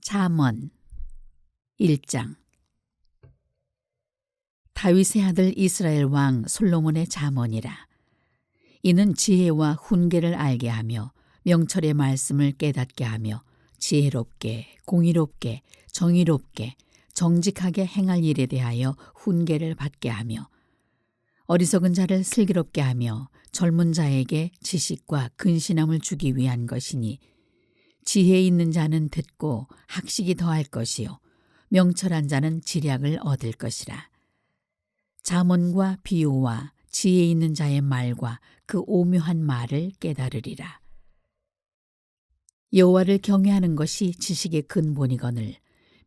잠언 1장. 다윗의 아들 이스라엘 왕 솔로몬의 잠언이라. 이는 지혜와 훈계를 알게 하며 명철의 말씀을 깨닫게 하며 지혜롭게 공의롭게 정의롭게 정직하게 행할 일에 대하여 훈계를 받게 하며 어리석은 자를 슬기롭게 하며 젊은 자에게 지식과 근신함을 주기 위한 것이니, 지혜 있는 자는 듣고 학식이 더할 것이요 명철한 자는 지략을 얻을 것이라. 잠언과 비유와 지혜 있는 자의 말과 그 오묘한 말을 깨달으리라. 여호와를 경외하는 것이 지식의 근본이거늘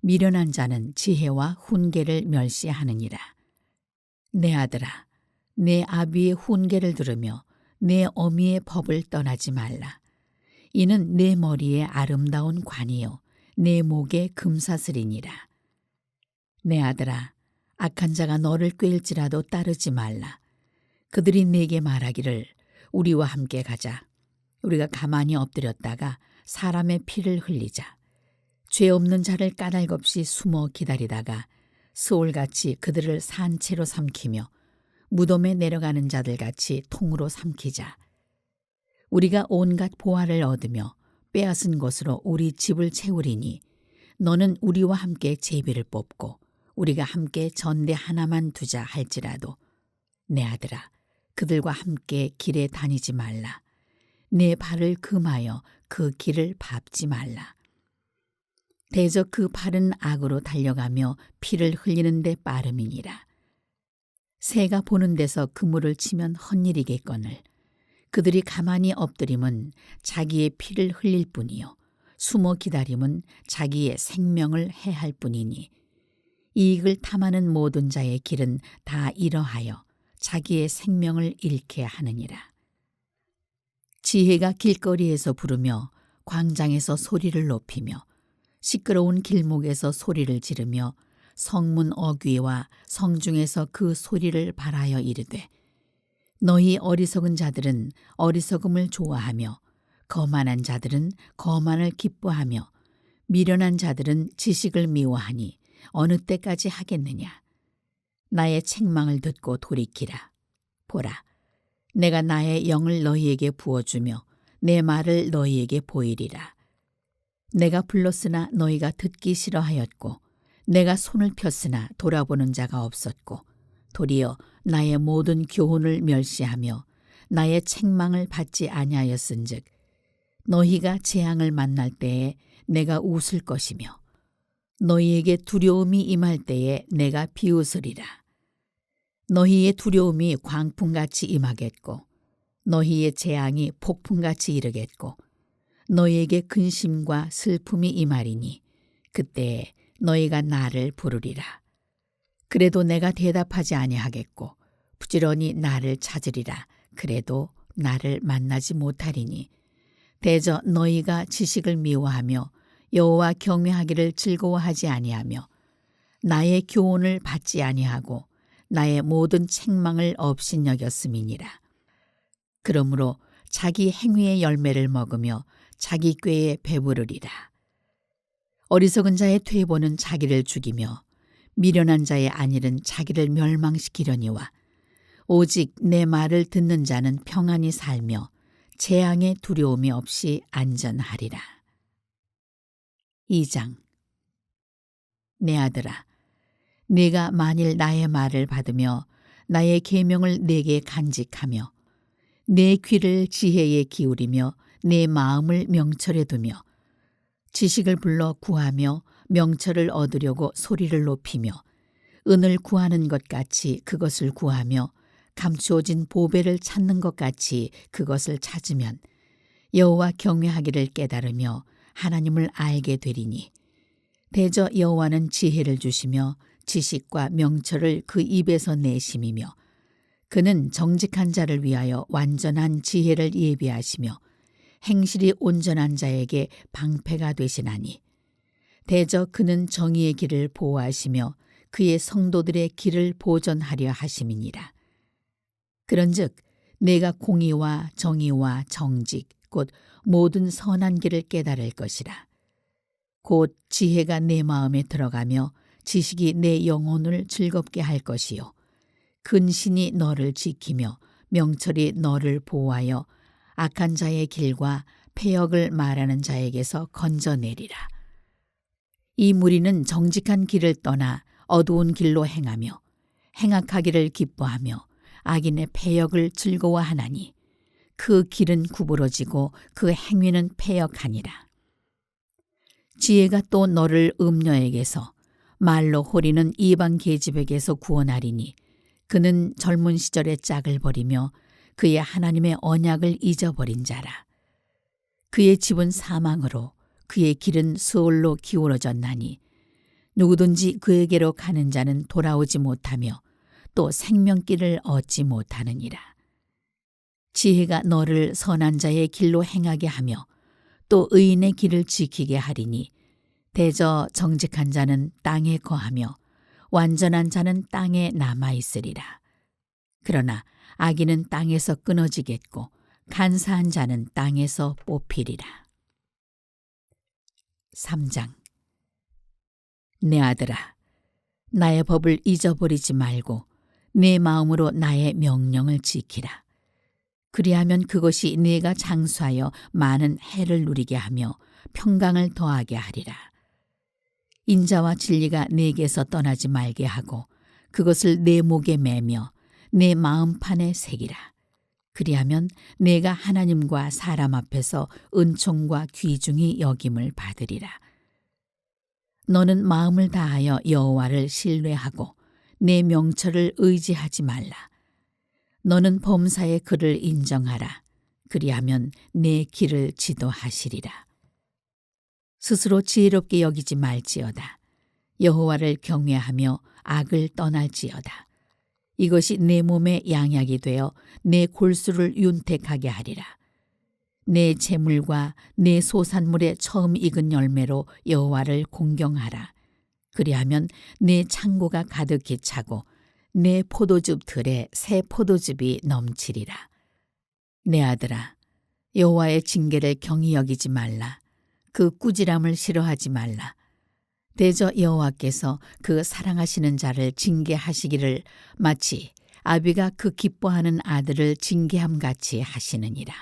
미련한 자는 지혜와 훈계를 멸시하느니라. 내 아들아, 내 아비의 훈계를 들으며 내 어미의 법을 떠나지 말라. 이는 내 머리에 아름다운 관이요 내 목에 금사슬이니라. 내 아들아, 악한 자가 너를 꾀일지라도 따르지 말라. 그들이 내게 말하기를 우리와 함께 가자. 우리가 가만히 엎드렸다가 사람의 피를 흘리자. 죄 없는 자를 까닭없이 숨어 기다리다가 스올같이 그들을 산채로 삼키며 무덤에 내려가는 자들같이 통으로 삼키자. 우리가 온갖 보화를 얻으며 빼앗은 것으로 우리 집을 채우리니 너는 우리와 함께 제비를 뽑고 우리가 함께 전대 하나만 두자 할지라도 내 아들아, 그들과 함께 길에 다니지 말라. 내 발을 금하여 그 길을 밟지 말라. 대저 그 발은 악으로 달려가며 피를 흘리는 데 빠름이니라. 새가 보는 데서 그물을 치면 헛일이겠거늘 그들이 가만히 엎드림은 자기의 피를 흘릴 뿐이요 숨어 기다림은 자기의 생명을 해할 뿐이니, 이익을 탐하는 모든 자의 길은 다 이러하여 자기의 생명을 잃게 하느니라. 지혜가 길거리에서 부르며 광장에서 소리를 높이며 시끄러운 길목에서 소리를 지르며 성문 어귀와 성중에서 그 소리를 발하여 이르되, 너희 어리석은 자들은 어리석음을 좋아하며 거만한 자들은 거만을 기뻐하며 미련한 자들은 지식을 미워하니 어느 때까지 하겠느냐. 나의 책망을 듣고 돌이키라. 보라, 내가 나의 영을 너희에게 부어주며 내 말을 너희에게 보이리라. 내가 불렀으나 너희가 듣기 싫어하였고 내가 손을 폈으나 돌아보는 자가 없었고 도리어 나의 모든 교훈을 멸시하며 나의 책망을 받지 아니하였은즉 너희가 재앙을 만날 때에 내가 웃을 것이며 너희에게 두려움이 임할 때에 내가 비웃으리라. 너희의 두려움이 광풍같이 임하겠고 너희의 재앙이 폭풍같이 이르겠고 너희에게 근심과 슬픔이 임하리니 그때에 너희가 나를 부르리라. 그래도 내가 대답하지 아니하겠고 부지런히 나를 찾으리라. 그래도 나를 만나지 못하리니 대저 너희가 지식을 미워하며 여호와 경외하기를 즐거워하지 아니하며 나의 교훈을 받지 아니하고 나의 모든 책망을 업신여겼음이니라. 그러므로 자기 행위의 열매를 먹으며 자기 꾀에 배부르리라. 어리석은 자의 퇴보는 자기를 죽이며 미련한 자의 안일은 자기를 멸망시키려니와 오직 내 말을 듣는 자는 평안히 살며 재앙의 두려움이 없이 안전하리라. 2장. 내 아들아, 네가 만일 나의 말을 받으며 나의 계명을 내게 간직하며 내 귀를 지혜에 기울이며 내 마음을 명철에 두며 지식을 불러 구하며 명철을 얻으려고 소리를 높이며 은을 구하는 것 같이 그것을 구하며 감추어진 보배를 찾는 것 같이 그것을 찾으면 여호와 경외하기를 깨달으며 하나님을 알게 되리니, 대저 여호와는 지혜를 주시며 지식과 명철을 그 입에서 내심이며 그는 정직한 자를 위하여 완전한 지혜를 예비하시며 행실이 온전한 자에게 방패가 되시나니, 대저 그는 정의의 길을 보호하시며 그의 성도들의 길을 보전하려 하심이니라. 그런즉 내가 공의와 정의와 정직 곧 모든 선한 길을 깨달을 것이라. 곧 지혜가 내 마음에 들어가며 지식이 내 영혼을 즐겁게 할 것이요 근신이 너를 지키며 명철이 너를 보호하여 악한 자의 길과 패역을 말하는 자에게서 건져내리라. 이 무리는 정직한 길을 떠나 어두운 길로 행하며 행악하기를 기뻐하며 악인의 패역을 즐거워하나니 그 길은 구부러지고 그 행위는 패역하니라. 지혜가 또 너를 음녀에게서 말로 호리는 이방 계집에게서 구원하리니 그는 젊은 시절의 짝을 버리며 그의 하나님의 언약을 잊어버린 자라. 그의 집은 사망으로 그의 길은 수올로 기울어졌나니 누구든지 그에게로 가는 자는 돌아오지 못하며 또 생명길을 얻지 못하느니라. 지혜가 너를 선한 자의 길로 행하게 하며 또 의인의 길을 지키게 하리니 대저 정직한 자는 땅에 거하며 완전한 자는 땅에 남아있으리라. 그러나 악인은 땅에서 끊어지겠고 간사한 자는 땅에서 뽑히리라. 3장. 내 아들아, 나의 법을 잊어버리지 말고 내 마음으로 나의 명령을 지키라. 그리하면 그것이 네가 장수하여 많은 해를 누리게 하며 평강을 더하게 하리라. 인자와 진리가 네게서 떠나지 말게 하고 그것을 내 목에 매며 내 마음판에 새기라. 그리하면 내가 하나님과 사람 앞에서 은총과 귀중히 여김을 받으리라. 너는 마음을 다하여 여호와를 신뢰하고 내 명철을 의지하지 말라. 너는 범사의 그를 인정하라. 그리하면 내 길을 지도하시리라. 스스로 지혜롭게 여기지 말지어다. 여호와를 경외하며 악을 떠날지어다. 이것이 내 몸의 양약이 되어 내 골수를 윤택하게 하리라. 내 재물과 내 소산물의 처음 익은 열매로 여호와를 공경하라. 그리하면 내 창고가 가득히 차고 내 포도즙 들에 새 포도즙이 넘치리라. 내 아들아, 여호와의 징계를 경히 여기지 말라. 그 꾸지람을 싫어하지 말라. 대저 여호와께서 그 사랑하시는 자를 징계하시기를 마치 아비가 그 기뻐하는 아들을 징계함같이 하시느니라.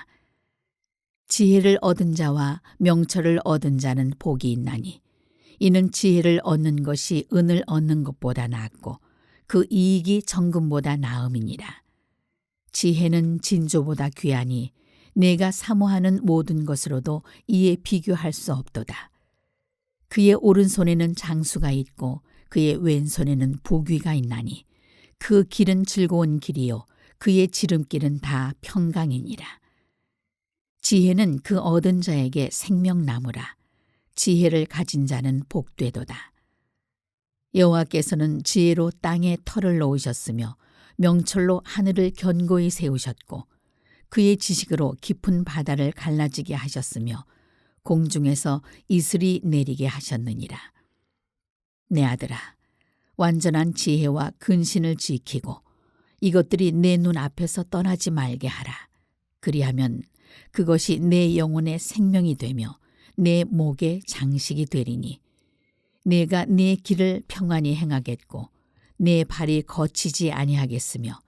지혜를 얻은 자와 명철을 얻은 자는 복이 있나니 이는 지혜를 얻는 것이 은을 얻는 것보다 낫고 그 이익이 정금보다 나음이니라. 지혜는 진조보다 귀하니 내가 사모하는 모든 것으로도 이에 비교할 수 없도다. 그의 오른손에는 장수가 있고 그의 왼손에는 부귀가 있나니 그 길은 즐거운 길이요 그의 지름길은 다 평강이니라. 지혜는 그 얻은 자에게 생명나무라. 지혜를 가진 자는 복되도다. 여호와께서는 지혜로 땅에 터를 놓으셨으며 명철로 하늘을 견고히 세우셨고 그의 지식으로 깊은 바다를 갈라지게 하셨으며 공중에서 이슬이 내리게 하셨느니라. 내 아들아, 완전한 지혜와 근신을 지키고 이것들이 내 눈 앞에서 떠나지 말게 하라. 그리하면 그것이 내 영혼의 생명이 되며 내 목의 장식이 되리니 내가 네 길을 평안히 행하겠고 내 발이 거치지 아니하겠으며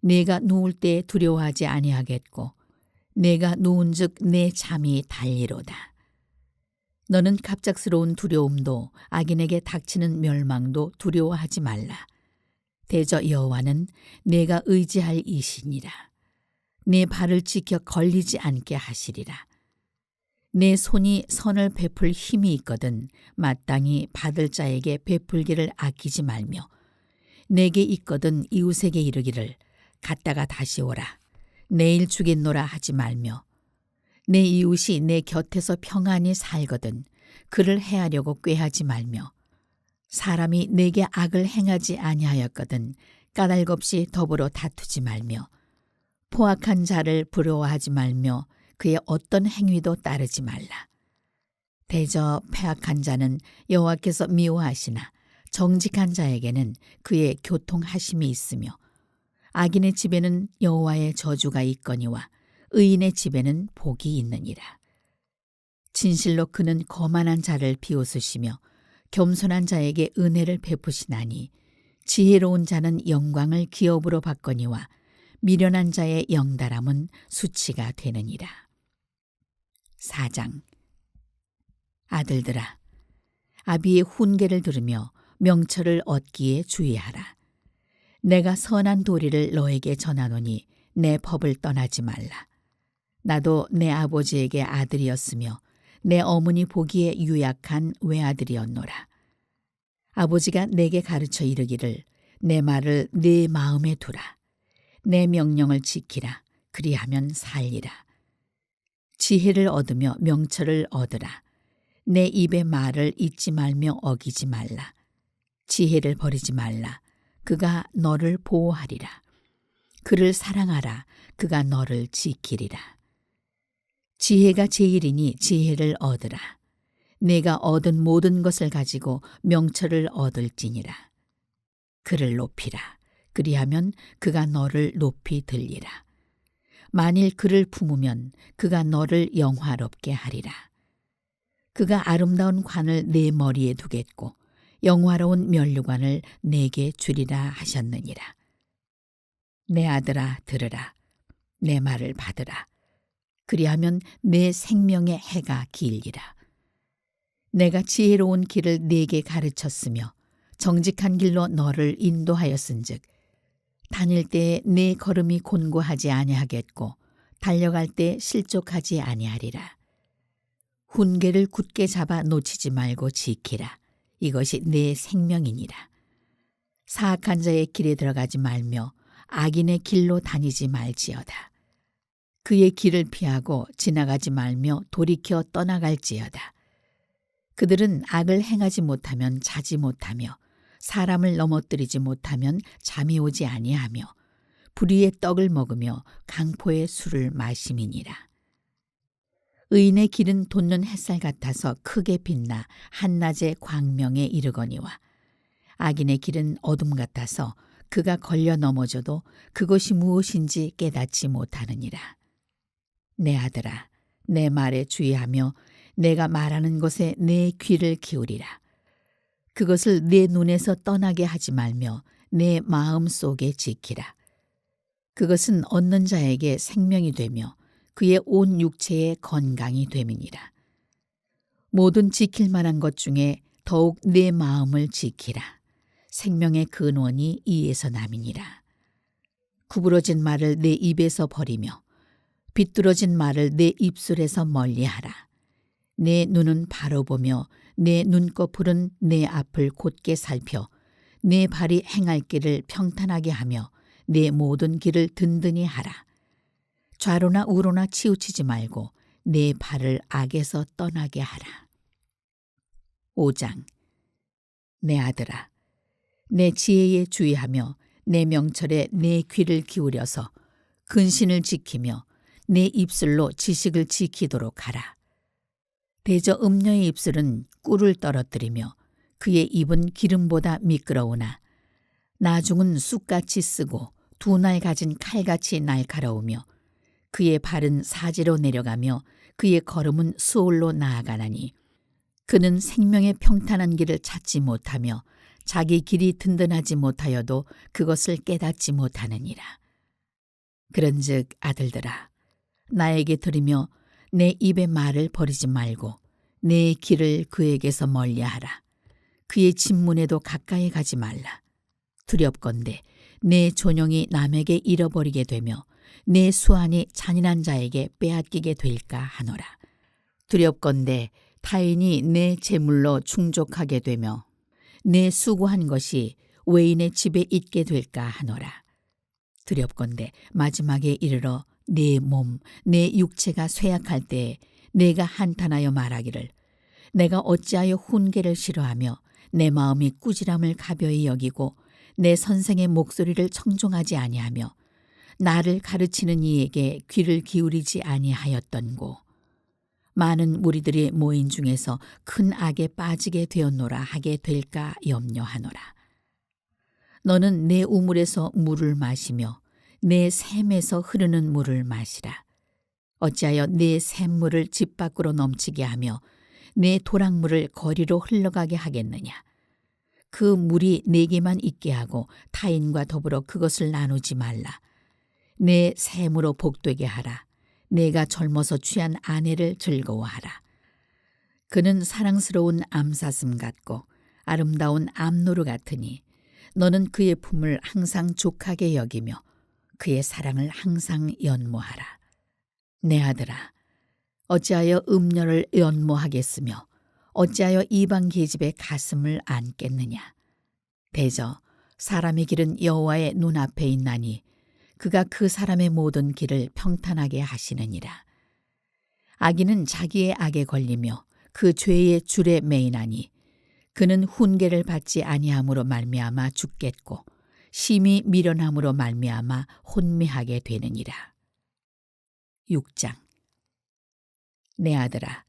내가 누울 때 두려워하지 아니하겠고 내가 누운즉 내 잠이 달리로다. 너는 갑작스러운 두려움도 악인에게 닥치는 멸망도 두려워하지 말라. 대저 여호와는 내가 의지할 이시니라. 내 발을 지켜 걸리지 않게 하시리라. 내 손이 선을 베풀 힘이 있거든 마땅히 받을 자에게 베풀기를 아끼지 말며 내게 있거든 이웃에게 이르기를 갔다가 다시 오라. 내일 주겠노라 하지 말며 내 이웃이 내 곁에서 평안히 살거든 그를 해하려고 꾀하지 말며 사람이 내게 악을 행하지 아니하였거든 까닭없이 더불어 다투지 말며 포악한 자를 부러워하지 말며 그의 어떤 행위도 따르지 말라. 대저 패악한 자는 여호와께서 미워하시나 정직한 자에게는 그의 교통하심이 있으며 악인의 집에는 여호와의 저주가 있거니와 의인의 집에는 복이 있느니라. 진실로 그는 거만한 자를 비웃으시며 겸손한 자에게 은혜를 베푸시나니 지혜로운 자는 영광을 기업으로 받거니와 미련한 자의 영달함은 수치가 되느니라. 4장. 아들들아, 아비의 훈계를 들으며 명철을 얻기에 주의하라. 내가 선한 도리를 너에게 전하노니 내 법을 떠나지 말라. 나도 내 아버지에게 아들이었으며 내 어머니 보기에 유약한 외아들이었노라. 아버지가 내게 가르쳐 이르기를 내 말을 네 마음에 두라. 내 명령을 지키라. 그리하면 살리라. 지혜를 얻으며 명철을 얻으라. 내 입의 말을 잊지 말며 어기지 말라. 지혜를 버리지 말라. 그가 너를 보호하리라. 그를 사랑하라. 그가 너를 지키리라. 지혜가 제일이니 지혜를 얻으라. 내가 얻은 모든 것을 가지고 명철을 얻을지니라. 그를 높이라. 그리하면 그가 너를 높이 들리라. 만일 그를 품으면 그가 너를 영화롭게 하리라. 그가 아름다운 관을 내 머리에 두겠고 영화로운 면류관을 내게 주리라 하셨느니라. 내 아들아 들으라. 내 말을 받으라. 그리하면 내 생명의 해가 길리라. 내가 지혜로운 길을 네게 가르쳤으며 정직한 길로 너를 인도하였은즉 다닐 때에 네 걸음이 곤고하지 아니하겠고 달려갈 때 실족하지 아니하리라. 훈계를 굳게 잡아 놓치지 말고 지키라. 이것이 내 생명이니라. 사악한 자의 길에 들어가지 말며 악인의 길로 다니지 말지어다. 그의 길을 피하고 지나가지 말며 돌이켜 떠나갈지어다. 그들은 악을 행하지 못하면 자지 못하며 사람을 넘어뜨리지 못하면 잠이 오지 아니하며 불의의 떡을 먹으며 강포의 술을 마심이니라. 의인의 길은 돋는 햇살 같아서 크게 빛나 한낮의 광명에 이르거니와 악인의 길은 어둠 같아서 그가 걸려 넘어져도 그것이 무엇인지 깨닫지 못하느니라. 내 아들아, 내 말에 주의하며 내가 말하는 것에 내 귀를 기울이라. 그것을 내 눈에서 떠나게 하지 말며 내 마음 속에 지키라. 그것은 얻는 자에게 생명이 되며 그의 온 육체에 건강이 됨이니라. 모든 지킬 만한 것 중에 더욱 내 마음을 지키라. 생명의 근원이 이에서 남이니라. 구부러진 말을 내 입에서 버리며 비뚤어진 말을 내 입술에서 멀리하라. 내 눈은 바로 보며 내 눈꺼풀은 내 앞을 곧게 살펴 내 발이 행할 길을 평탄하게 하며 내 모든 길을 든든히 하라. 좌로나 우로나 치우치지 말고 내 발을 악에서 떠나게 하라. 5장. 내 아들아, 내 지혜에 주의하며 내 명철에 내 귀를 기울여서 근신을 지키며 내 입술로 지식을 지키도록 하라. 대저 음녀의 입술은 꿀을 떨어뜨리며 그의 입은 기름보다 미끄러우나 나중은 쑥같이 쓰고 두 날 가진 칼같이 날카로우며 그의 발은 사지로 내려가며 그의 걸음은 수올로 나아가나니 그는 생명의 평탄한 길을 찾지 못하며 자기 길이 든든하지 못하여도 그것을 깨닫지 못하느니라. 그런즉 아들들아, 나에게 들으며 내 입의 말을 버리지 말고 내 길을 그에게서 멀리하라. 그의 진문에도 가까이 가지 말라. 두렵건대 내 존영이 남에게 잃어버리게 되며 내 수완이 잔인한 자에게 빼앗기게 될까 하노라. 두렵건대 타인이 내 재물로 충족하게 되며 내 수고한 것이 외인의 집에 있게 될까 하노라. 두렵건대 마지막에 이르러 내 몸, 내 육체가 쇠약할 때에 내가 한탄하여 말하기를 내가 어찌하여 훈계를 싫어하며 내 마음이 꾸지람을 가벼이 여기고 내 선생의 목소리를 청종하지 아니하며 나를 가르치는 이에게 귀를 기울이지 아니하였던고. 많은 무리들이 모인 중에서 큰 악에 빠지게 되었노라 하게 될까 염려하노라. 너는 내 우물에서 물을 마시며 내 샘에서 흐르는 물을 마시라. 어찌하여 내 샘물을 집 밖으로 넘치게 하며 내 도랑물을 거리로 흘러가게 하겠느냐. 그 물이 내게만 있게 하고 타인과 더불어 그것을 나누지 말라. 내 샘으로 복되게 하라. 내가 젊어서 취한 아내를 즐거워하라. 그는 사랑스러운 암사슴 같고 아름다운 암노루 같으니 너는 그의 품을 항상 족하게 여기며 그의 사랑을 항상 연모하라. 내 아들아, 어찌하여 음녀를 연모하겠으며 어찌하여 이방 계집의 가슴을 안겠느냐. 대저 사람의 길은 여호와의 눈앞에 있나니 그가 그 사람의 모든 길을 평탄하게 하시느니라. 악인은 자기의 악에 걸리며 그 죄의 줄에 매이나니 그는 훈계를 받지 아니함으로 말미암아 죽겠고 심히 미련함으로 말미암아 혼미하게 되느니라. 6장. 내 아들아,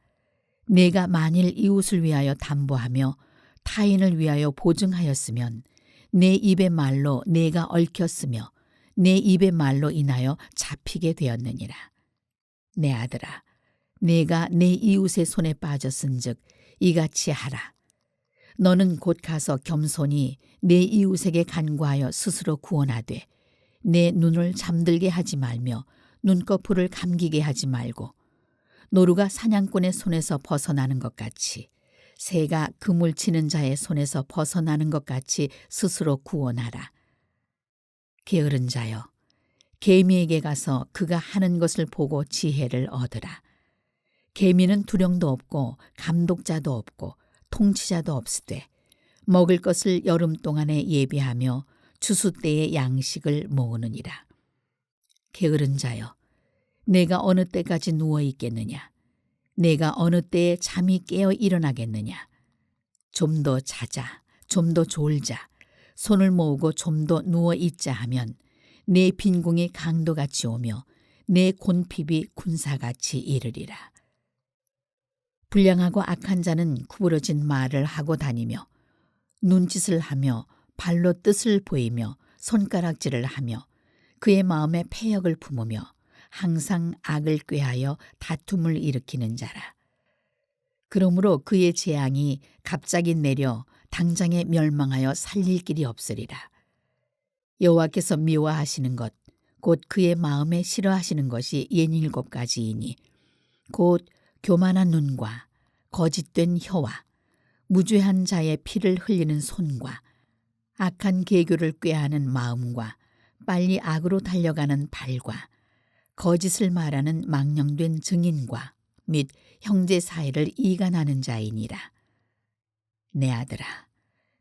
내가 만일 이웃을 위하여 담보하며 타인을 위하여 보증하였으면 내 입의 말로 내가 얽혔으며 내 입의 말로 인하여 잡히게 되었느니라. 내 아들아, 내가 내 이웃의 손에 빠졌은즉 이같이 하라. 너는 곧 가서 겸손히 내 이웃에게 간구하여 스스로 구원하되 내 눈을 잠들게 하지 말며 눈꺼풀을 감기게 하지 말고 노루가 사냥꾼의 손에서 벗어나는 것 같이 새가 그물 치는 자의 손에서 벗어나는 것 같이 스스로 구원하라. 게으른 자여, 개미에게 가서 그가 하는 것을 보고 지혜를 얻으라. 개미는 두령도 없고 감독자도 없고 통치자도 없으되 먹을 것을 여름 동안에 예비하며 추수 때의 양식을 모으느니라. 게으른 자여, 내가 어느 때까지 누워 있겠느냐? 내가 어느 때에 잠이 깨어 일어나겠느냐? 좀 더 자자, 좀 더 졸자, 손을 모으고 좀 더 누워 있자 하면 내 빈궁이 강도같이 오며 내 곤핍이 군사같이 이르리라. 불량하고 악한 자는 구부러진 말을 하고 다니며 눈짓을 하며 발로 뜻을 보이며 손가락질을 하며 그의 마음에 패역을 품으며 항상 악을 꾀하여 다툼을 일으키는 자라. 그러므로 그의 재앙이 갑자기 내려 당장에 멸망하여 살릴 길이 없으리라. 여호와께서 미워하시는 것, 곧 그의 마음에 싫어하시는 것이 67가지이니 곧 교만한 눈과 거짓된 혀와 무죄한 자의 피를 흘리는 손과 악한 계교를 꾀하는 마음과 빨리 악으로 달려가는 발과 거짓을 말하는 망령된 증인과 및 형제 사이를 이간하는 자이니라. 내 아들아,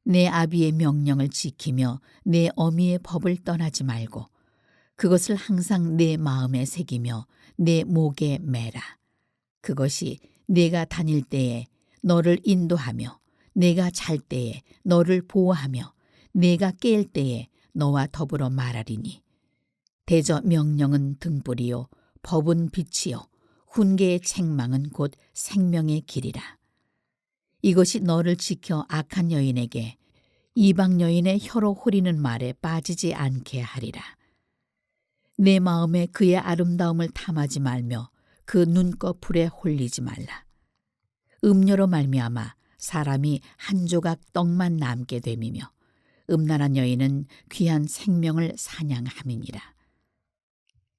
내 아비의 명령을 지키며 내 어미의 법을 떠나지 말고 그것을 항상 내 마음에 새기며 내 목에 매라. 그것이 내가 다닐 때에 너를 인도하며 내가 잘 때에 너를 보호하며 내가 깰 때에 너와 더불어 말하리니 대저 명령은 등불이요 법은 빛이요 훈계의 책망은 곧 생명의 길이라. 이것이 너를 지켜 악한 여인에게 이방 여인의 혀로 호리는 말에 빠지지 않게 하리라. 내 마음에 그의 아름다움을 탐하지 말며 그 눈꺼풀에 홀리지 말라. 음료로 말미암아 사람이 한 조각 떡만 남게 됨이며 음란한 여인은 귀한 생명을 사냥함이니라.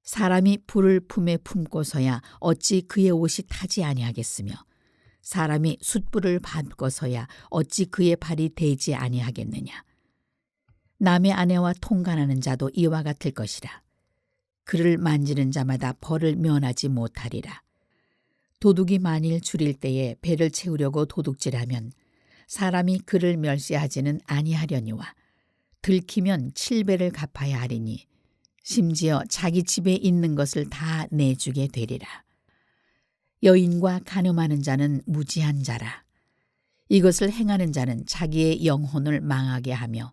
사람이 불을 품에 품고서야 어찌 그의 옷이 타지 아니하겠으며 사람이 숯불을 밟고서야 어찌 그의 발이 대지 아니하겠느냐. 남의 아내와 통간하는 자도 이와 같을 것이라. 그를 만지는 자마다 벌을 면하지 못하리라. 도둑이 만일 줄일 때에 배를 채우려고 도둑질하면 사람이 그를 멸시하지는 아니하려니와 들키면 7배를 갚아야 하리니 심지어 자기 집에 있는 것을 다 내주게 되리라. 여인과 간음하는 자는 무지한 자라. 이것을 행하는 자는 자기의 영혼을 망하게 하며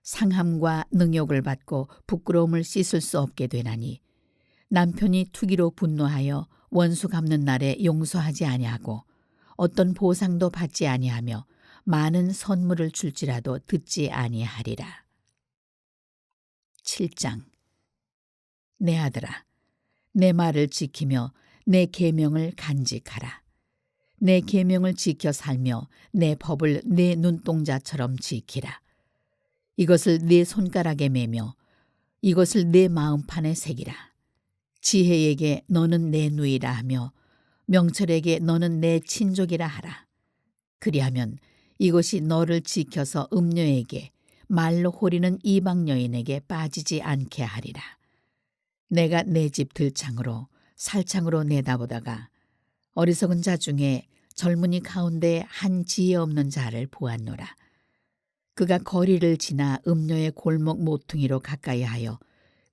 상함과 능욕을 받고 부끄러움을 씻을 수 없게 되나니 남편이 투기로 분노하여 원수 갚는 날에 용서하지 아니하고 어떤 보상도 받지 아니하며 많은 선물을 줄지라도 듣지 아니하리라. 7장. 내 아들아, 내 말을 지키며 내 계명을 간직하라. 내 계명을 지켜 살며 내 법을 내 눈동자처럼 지키라. 이것을 네 손가락에 매며 이것을 내 마음판에 새기라. 지혜에게 너는 내 누이라 하며 명철에게 너는 내 친족이라 하라. 그리하면 이것이 너를 지켜서 음녀에게 말로 호리는 이방 여인에게 빠지지 않게 하리라. 내가 내 집 들창으로 살창으로 내다보다가 어리석은 자 중에 젊은이 가운데 한 지혜 없는 자를 보았노라. 그가 거리를 지나 음녀의 골목 모퉁이로 가까이하여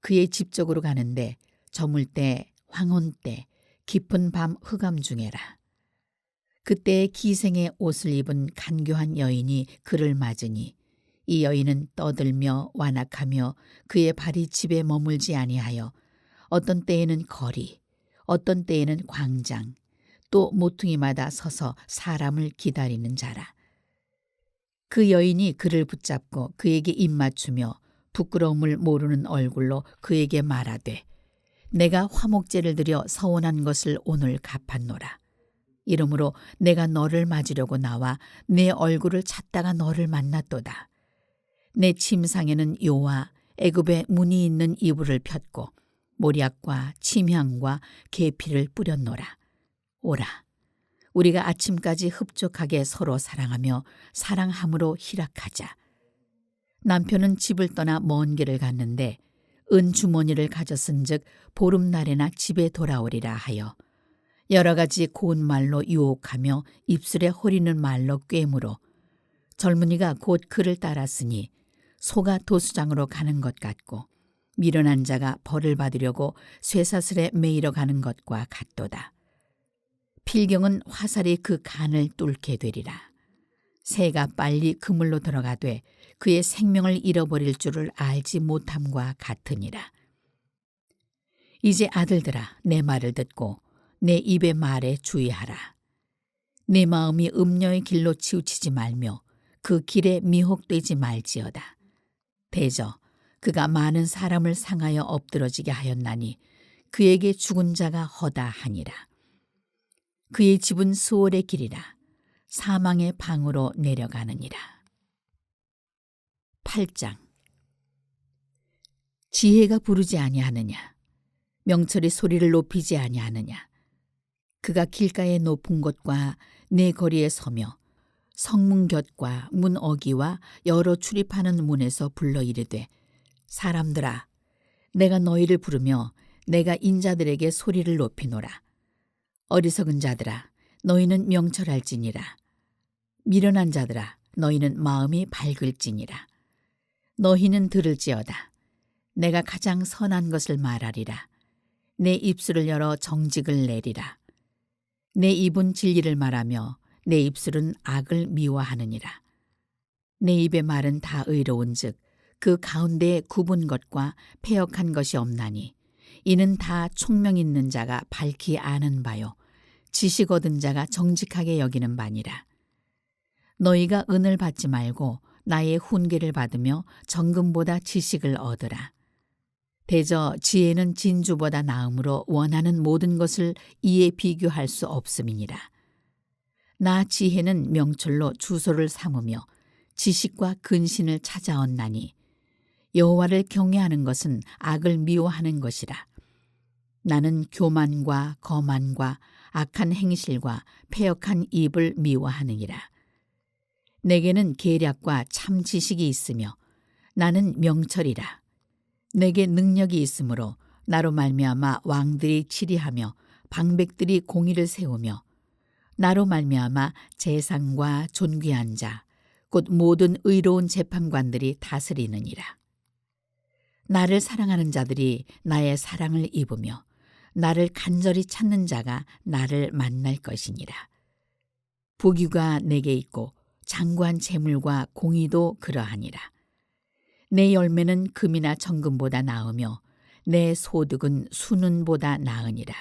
그의 집 쪽으로 가는데 저물 때 황혼 때 깊은 밤 흑암 중에라. 그때에 기생의 옷을 입은 간교한 여인이 그를 맞으니 이 여인은 떠들며 완악하며 그의 발이 집에 머물지 아니하여 어떤 때에는 거리, 어떤 때에는 광장, 또 모퉁이마다 서서 사람을 기다리는 자라. 그 여인이 그를 붙잡고 그에게 입맞추며 부끄러움을 모르는 얼굴로 그에게 말하되 내가 화목제를 드려 서원한 것을 오늘 갚았노라. 이러므로 내가 너를 맞으려고 나와 내 얼굴을 찾다가 너를 만났도다. 내 침상에는 요와 애굽의 무늬 있는 이불을 폈고 모략과 침향과 계피를 뿌렸노라. 오라, 우리가 아침까지 흡족하게 서로 사랑하며 사랑함으로 희락하자. 남편은 집을 떠나 먼 길을 갔는데 은주머니를 가졌은즉 보름날에나 집에 돌아오리라 하여 여러 가지 고운 말로 유혹하며 입술에 호리는 말로 꿰물어 젊은이가 곧 그를 따랐으니 소가 도수장으로 가는 것 같고 미련한 자가 벌을 받으려고 쇠사슬에 매이러 가는 것과 같도다. 필경은 화살이 그 간을 뚫게 되리라. 새가 빨리 그물로 들어가되 그의 생명을 잃어버릴 줄을 알지 못함과 같으니라. 이제 아들들아, 내 말을 듣고 내 입의 말에 주의하라. 내 마음이 음녀의 길로 치우치지 말며 그 길에 미혹되지 말지어다. 대저 그가 많은 사람을 상하여 엎드러지게 하였나니 그에게 죽은 자가 허다하니라. 그의 집은 수월의 길이라 사망의 방으로 내려가느니라. 8장. 지혜가 부르지 아니하느냐? 명철이 소리를 높이지 아니하느냐? 그가 길가의 높은 곳과 내 거리에 서며 성문 곁과 문 어기와 여러 출입하는 문에서 불러 이르되 사람들아, 내가 너희를 부르며 내가 인자들에게 소리를 높이노라. 어리석은 자들아, 너희는 명철할지니라. 미련한 자들아, 너희는 마음이 밝을지니라. 너희는 들을지어다. 내가 가장 선한 것을 말하리라. 내 입술을 열어 정직을 내리라. 내 입은 진리를 말하며 내 입술은 악을 미워하느니라. 내 입의 말은 다 의로운즉 그 가운데에 굽은 것과 패역한 것이 없나니 이는 다 총명 있는 자가 밝히 아는 바요 지식 얻은 자가 정직하게 여기는 바니라. 너희가 은을 받지 말고 나의 훈계를 받으며 정금보다 지식을 얻으라. 대저 지혜는 진주보다 나음으로 원하는 모든 것을 이에 비교할 수 없음이니라. 나 지혜는 명철로 주소를 삼으며 지식과 근신을 찾아왔나니 여호와를 경외하는 것은 악을 미워하는 것이라. 나는 교만과 거만과 악한 행실과 패역한 입을 미워하느니라. 내게는 계략과 참 지식이 있으며 나는 명철이라. 내게 능력이 있으므로 나로 말미암아 왕들이 치리하며 방백들이 공의를 세우며 나로 말미암아 재상과 존귀한 자 곧 모든 의로운 재판관들이 다스리느니라. 나를 사랑하는 자들이 나의 사랑을 입으며 나를 간절히 찾는 자가 나를 만날 것이니라. 부귀가 내게 있고 장구한 재물과 공의도 그러하니라. 내 열매는 금이나 정금보다 나으며 내 소득은 순은보다 나으니라.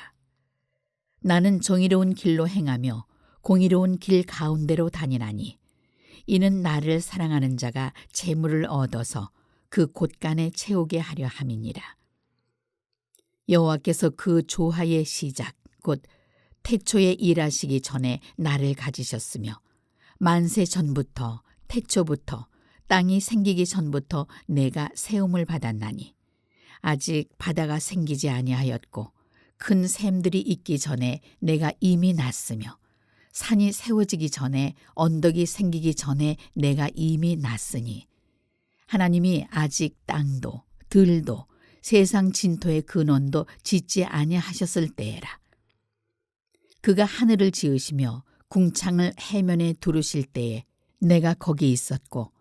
나는 정의로운 길로 행하며 공의로운 길 가운데로 다니나니 이는 나를 사랑하는 자가 재물을 얻어서 그 곳간에 채우게 하려 함이니라. 여호와께서 그 조화의 시작 곧 태초에 일하시기 전에 나를 가지셨으며 만세 전부터 태초부터 땅이 생기기 전부터 내가 세움을 받았나니 아직 바다가 생기지 아니하였고 큰 샘들이 있기 전에 내가 이미 났으며 산이 세워지기 전에 언덕이 생기기 전에 내가 이미 났으니 하나님이 아직 땅도 들도 세상 진토의 근원도 짓지 아니하셨을 때에라. 그가 하늘을 지으시며 궁창을 해면에 두르실 때에 내가 거기 있었고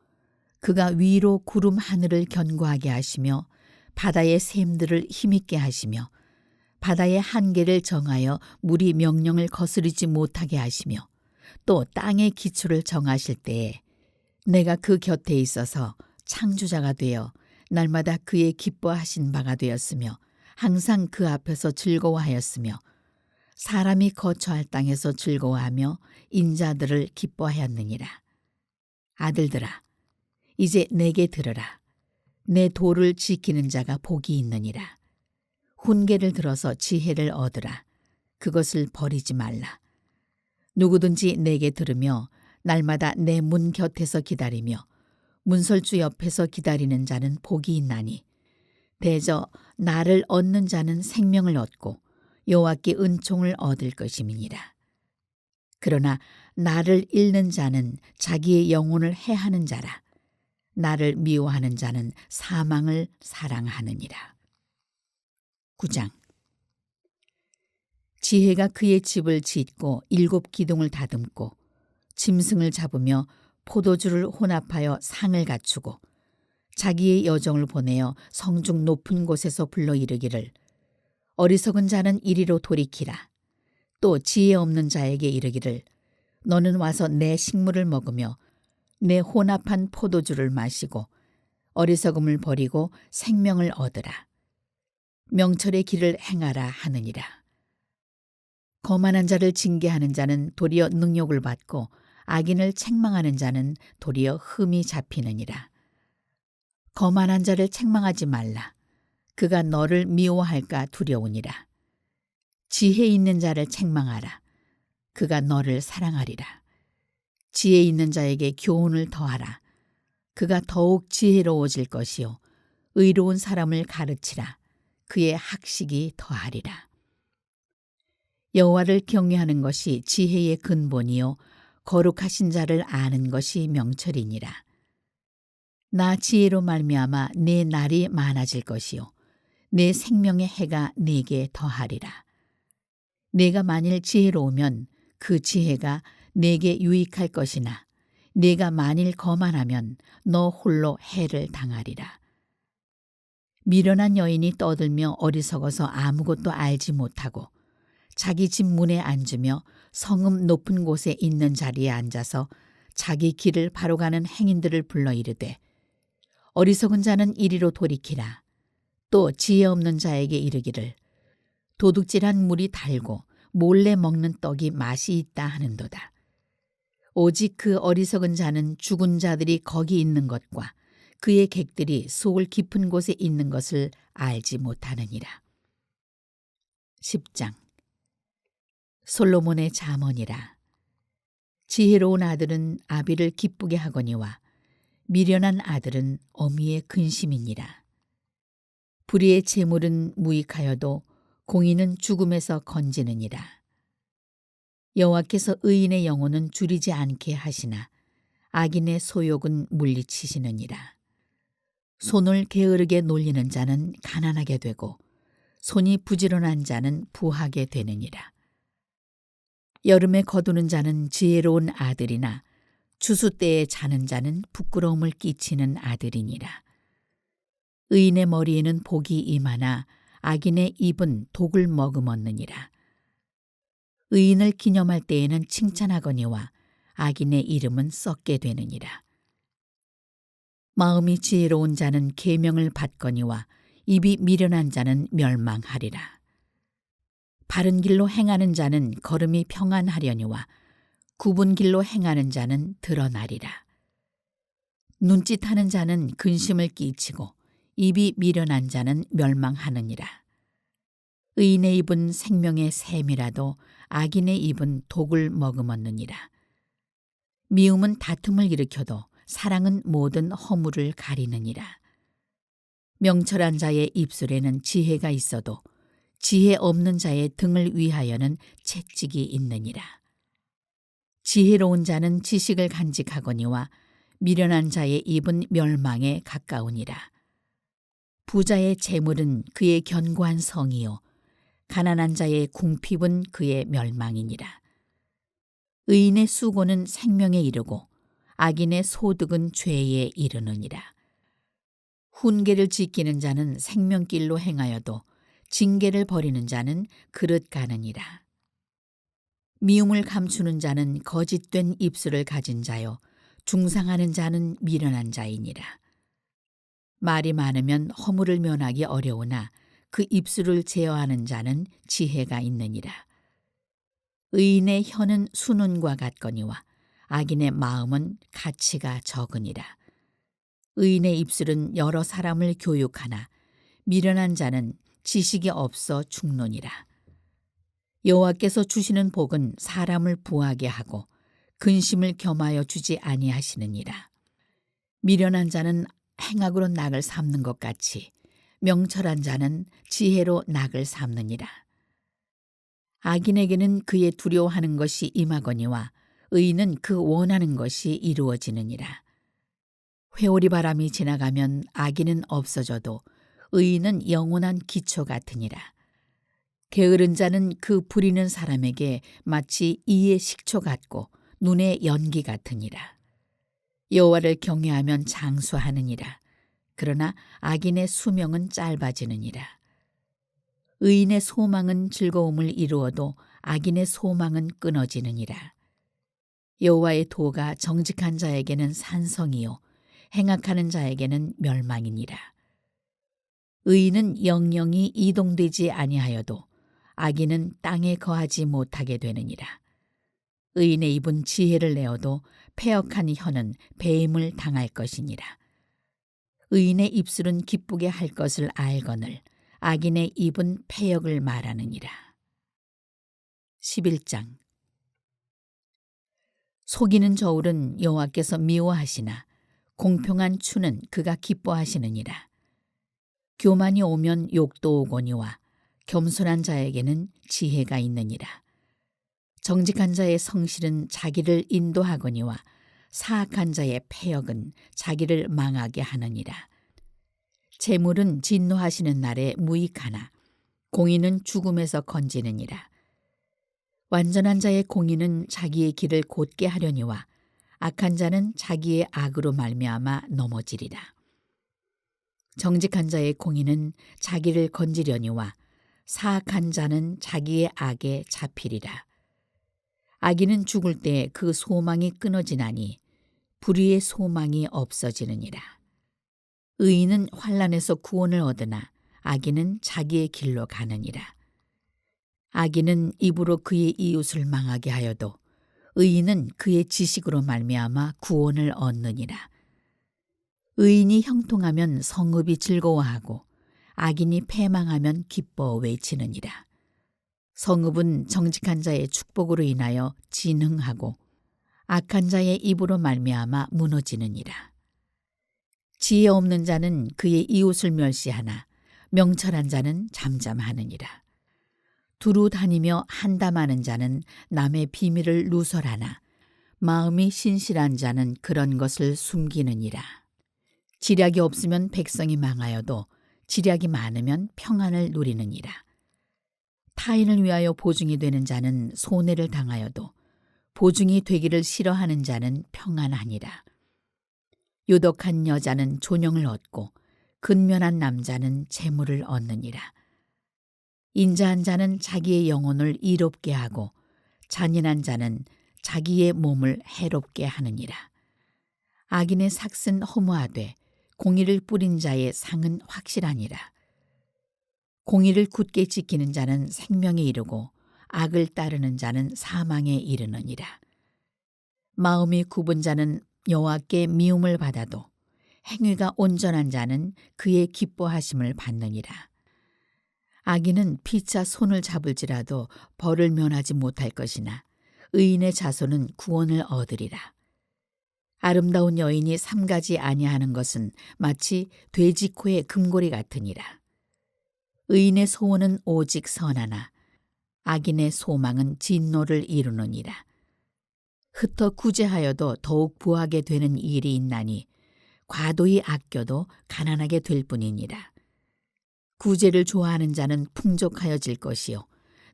그가 위로 구름 하늘을 견고하게 하시며 바다의 샘들을 힘있게 하시며 바다의 한계를 정하여 물이 명령을 거스르지 못하게 하시며 또 땅의 기초를 정하실 때에 내가 그 곁에 있어서 창조자가 되어 날마다 그의 기뻐하신 바가 되었으며 항상 그 앞에서 즐거워하였으며 사람이 거처할 땅에서 즐거워하며 인자들을 기뻐하였느니라. 아들들아, 이제 내게 들으라. 내 도를 지키는 자가 복이 있느니라. 훈계를 들어서 지혜를 얻으라. 그것을 버리지 말라. 누구든지 내게 들으며 날마다 내 문 곁에서 기다리며 문설주 옆에서 기다리는 자는 복이 있나니 대저 나를 얻는 자는 생명을 얻고 여호와께 은총을 얻을 것임이니라. 그러나 나를 잃는 자는 자기의 영혼을 해하는 자라. 나를 미워하는 자는 사망을 사랑하느니라. 9장. 지혜가 그의 집을 짓고 7 기둥을 다듬고 짐승을 잡으며 포도주를 혼합하여 상을 갖추고 자기의 여종을 보내어 성중 높은 곳에서 불러 이르기를 어리석은 자는 이리로 돌이키라. 또 지혜 없는 자에게 이르기를 너는 와서 내 식물을 먹으며 내 혼합한 포도주를 마시고 어리석음을 버리고 생명을 얻으라. 명철의 길을 행하라 하느니라. 거만한 자를 징계하는 자는 도리어 능욕을 받고 악인을 책망하는 자는 도리어 흠이 잡히느니라. 거만한 자를 책망하지 말라. 그가 너를 미워할까 두려우니라. 지혜 있는 자를 책망하라. 그가 너를 사랑하리라. 지혜 있는 자에게 교훈을 더하라. 그가 더욱 지혜로워질 것이요 의로운 사람을 가르치라. 그의 학식이 더하리라. 여호와를 경외하는 것이 지혜의 근본이요 거룩하신 자를 아는 것이 명철이니라. 나 지혜로 말미암아 내 날이 많아질 것이요 내 생명의 해가 내게 더하리라. 내가 만일 지혜로우면 그 지혜가 내게 유익할 것이나 내가 만일 거만하면 너 홀로 해를 당하리라. 미련한 여인이 떠들며 어리석어서 아무것도 알지 못하고 자기 집 문에 앉으며 성읍 높은 곳에 있는 자리에 앉아서 자기 길을 바로 가는 행인들을 불러 이르되 어리석은 자는 이리로 돌이키라. 또 지혜 없는 자에게 이르기를 도둑질한 물이 달고 몰래 먹는 떡이 맛이 있다 하는도다. 오직 그 어리석은 자는 죽은 자들이 거기 있는 것과 그의 객들이 속을 깊은 곳에 있는 것을 알지 못하느니라. 10장. 솔로몬의 잠언이라. 지혜로운 아들은 아비를 기쁘게 하거니와 미련한 아들은 어미의 근심이니라. 불의의 재물은 무익하여도 공의는 죽음에서 건지느니라. 여호와께서 의인의 영혼은 줄이지 않게 하시나 악인의 소욕은 물리치시느니라. 손을 게으르게 놀리는 자는 가난하게 되고 손이 부지런한 자는 부하게 되느니라. 여름에 거두는 자는 지혜로운 아들이나 추수 때에 자는 자는 부끄러움을 끼치는 아들이니라. 의인의 머리에는 복이 임하나 악인의 입은 독을 머금었느니라. 의인을 기념할 때에는 칭찬하거니와 악인의 이름은 썩게 되느니라. 마음이 지혜로운 자는 계명을 받거니와 입이 미련한 자는 멸망하리라. 바른 길로 행하는 자는 걸음이 평안하려니와 굽은 길로 행하는 자는 드러나리라. 눈짓하는 자는 근심을 끼치고 입이 미련한 자는 멸망하느니라. 의인의 입은 생명의 샘이라도 악인의 입은 독을 머금었느니라. 미움은 다툼을 일으켜도 사랑은 모든 허물을 가리느니라. 명철한 자의 입술에는 지혜가 있어도 지혜 없는 자의 등을 위하여는 채찍이 있느니라. 지혜로운 자는 지식을 간직하거니와 미련한 자의 입은 멸망에 가까우니라. 부자의 재물은 그의 견고한 성이요 가난한 자의 궁핍은 그의 멸망이니라. 의인의 수고는 생명에 이르고 악인의 소득은 죄에 이르느니라. 훈계를 지키는 자는 생명길로 행하여도 징계를 버리는 자는 그릇 가느니라. 미움을 감추는 자는 거짓된 입술을 가진 자요 중상하는 자는 미련한 자이니라. 말이 많으면 허물을 면하기 어려우나 그 입술을 제어하는 자는 지혜가 있느니라. 의인의 혀는 순은과 같거니와 악인의 마음은 가치가 적으니라. 의인의 입술은 여러 사람을 교육하나 미련한 자는 지식이 없어 죽노니라. 여호와께서 주시는 복은 사람을 부하게 하고 근심을 겸하여 주지 아니하시느니라. 미련한 자는 행악으로 낙을 삼는 것 같이 명철한 자는 지혜로 낙을 삼느니라. 악인에게는 그의 두려워하는 것이 임하거니와 의인은 그 원하는 것이 이루어지느니라. 회오리 바람이 지나가면 악인은 없어져도 의인은 영원한 기초 같으니라. 게으른 자는 그 부리는 사람에게 마치 이의 식초 같고 눈의 연기 같으니라. 여호와를 경외하면 장수하느니라. 그러나 악인의 수명은 짧아지느니라. 의인의 소망은 즐거움을 이루어도 악인의 소망은 끊어지느니라. 여호와의 도가 정직한 자에게는 산성이요 행악하는 자에게는 멸망이니라. 의인은 영영이 이동되지 아니하여도 악인은 땅에 거하지 못하게 되느니라. 의인의 입은 지혜를 내어도 패역한 혀는 배임을 당할 것이니라. 의인의 입술은 기쁘게 할 것을 알거늘 악인의 입은 패역을 말하느니라. 11장. 속이는 저울은 여호와께서 미워하시나 공평한 추는 그가 기뻐하시느니라. 교만이 오면 욕도 오거니와 겸손한 자에게는 지혜가 있느니라. 정직한 자의 성실은 자기를 인도하거니와 사악한 자의 패역은 자기를 망하게 하느니라. 재물은 진노하시는 날에 무익하나 공의는 죽음에서 건지느니라. 완전한 자의 공의는 자기의 길을 곧게 하려니와 악한 자는 자기의 악으로 말미암아 넘어지리라. 정직한 자의 공의는 자기를 건지려니와 사악한 자는 자기의 악에 잡히리라. 악인은 죽을 때 그 소망이 끊어지나니 불의의 소망이 없어지느니라. 의인은 환난에서 구원을 얻으나 악인은 자기의 길로 가느니라. 악인은 입으로 그의 이웃을 망하게 하여도 의인은 그의 지식으로 말미암아 구원을 얻느니라. 의인이 형통하면 성읍이 즐거워하고 악인이 패망하면 기뻐 외치느니라. 성읍은 정직한 자의 축복으로 인하여 진흥하고 악한 자의 입으로 말미암아 무너지느니라. 지혜 없는 자는 그의 이웃을 멸시하나 명철한 자는 잠잠하느니라. 두루 다니며 한담하는 자는 남의 비밀을 누설하나 마음이 신실한 자는 그런 것을 숨기느니라. 지략이 없으면 백성이 망하여도 지략이 많으면 평안을 누리느니라. 타인을 위하여 보증이 되는 자는 손해를 당하여도 보증이 되기를 싫어하는 자는 평안하니라. 유독한 여자는 존영을 얻고 근면한 남자는 재물을 얻느니라. 인자한 자는 자기의 영혼을 이롭게 하고 잔인한 자는 자기의 몸을 해롭게 하느니라. 악인의 삭은 허무하되 공의를 뿌린 자의 상은 확실하니라. 공의를 굳게 지키는 자는 생명에 이르고 악을 따르는 자는 사망에 이르느니라. 마음이 굽은 자는 여호와께 미움을 받아도 행위가 온전한 자는 그의 기뻐하심을 받느니라. 악인은 피차 손을 잡을지라도 벌을 면하지 못할 것이나 의인의 자손은 구원을 얻으리라. 아름다운 여인이 삼가지 아니하는 것은 마치 돼지 코의 금고리 같으니라. 의인의 소원은 오직 선하나 악인의 소망은 진노를 이루느니라. 흩어 구제하여도 더욱 부하게 되는 일이 있나니 과도히 아껴도 가난하게 될 뿐이니라. 구제를 좋아하는 자는 풍족하여질 것이요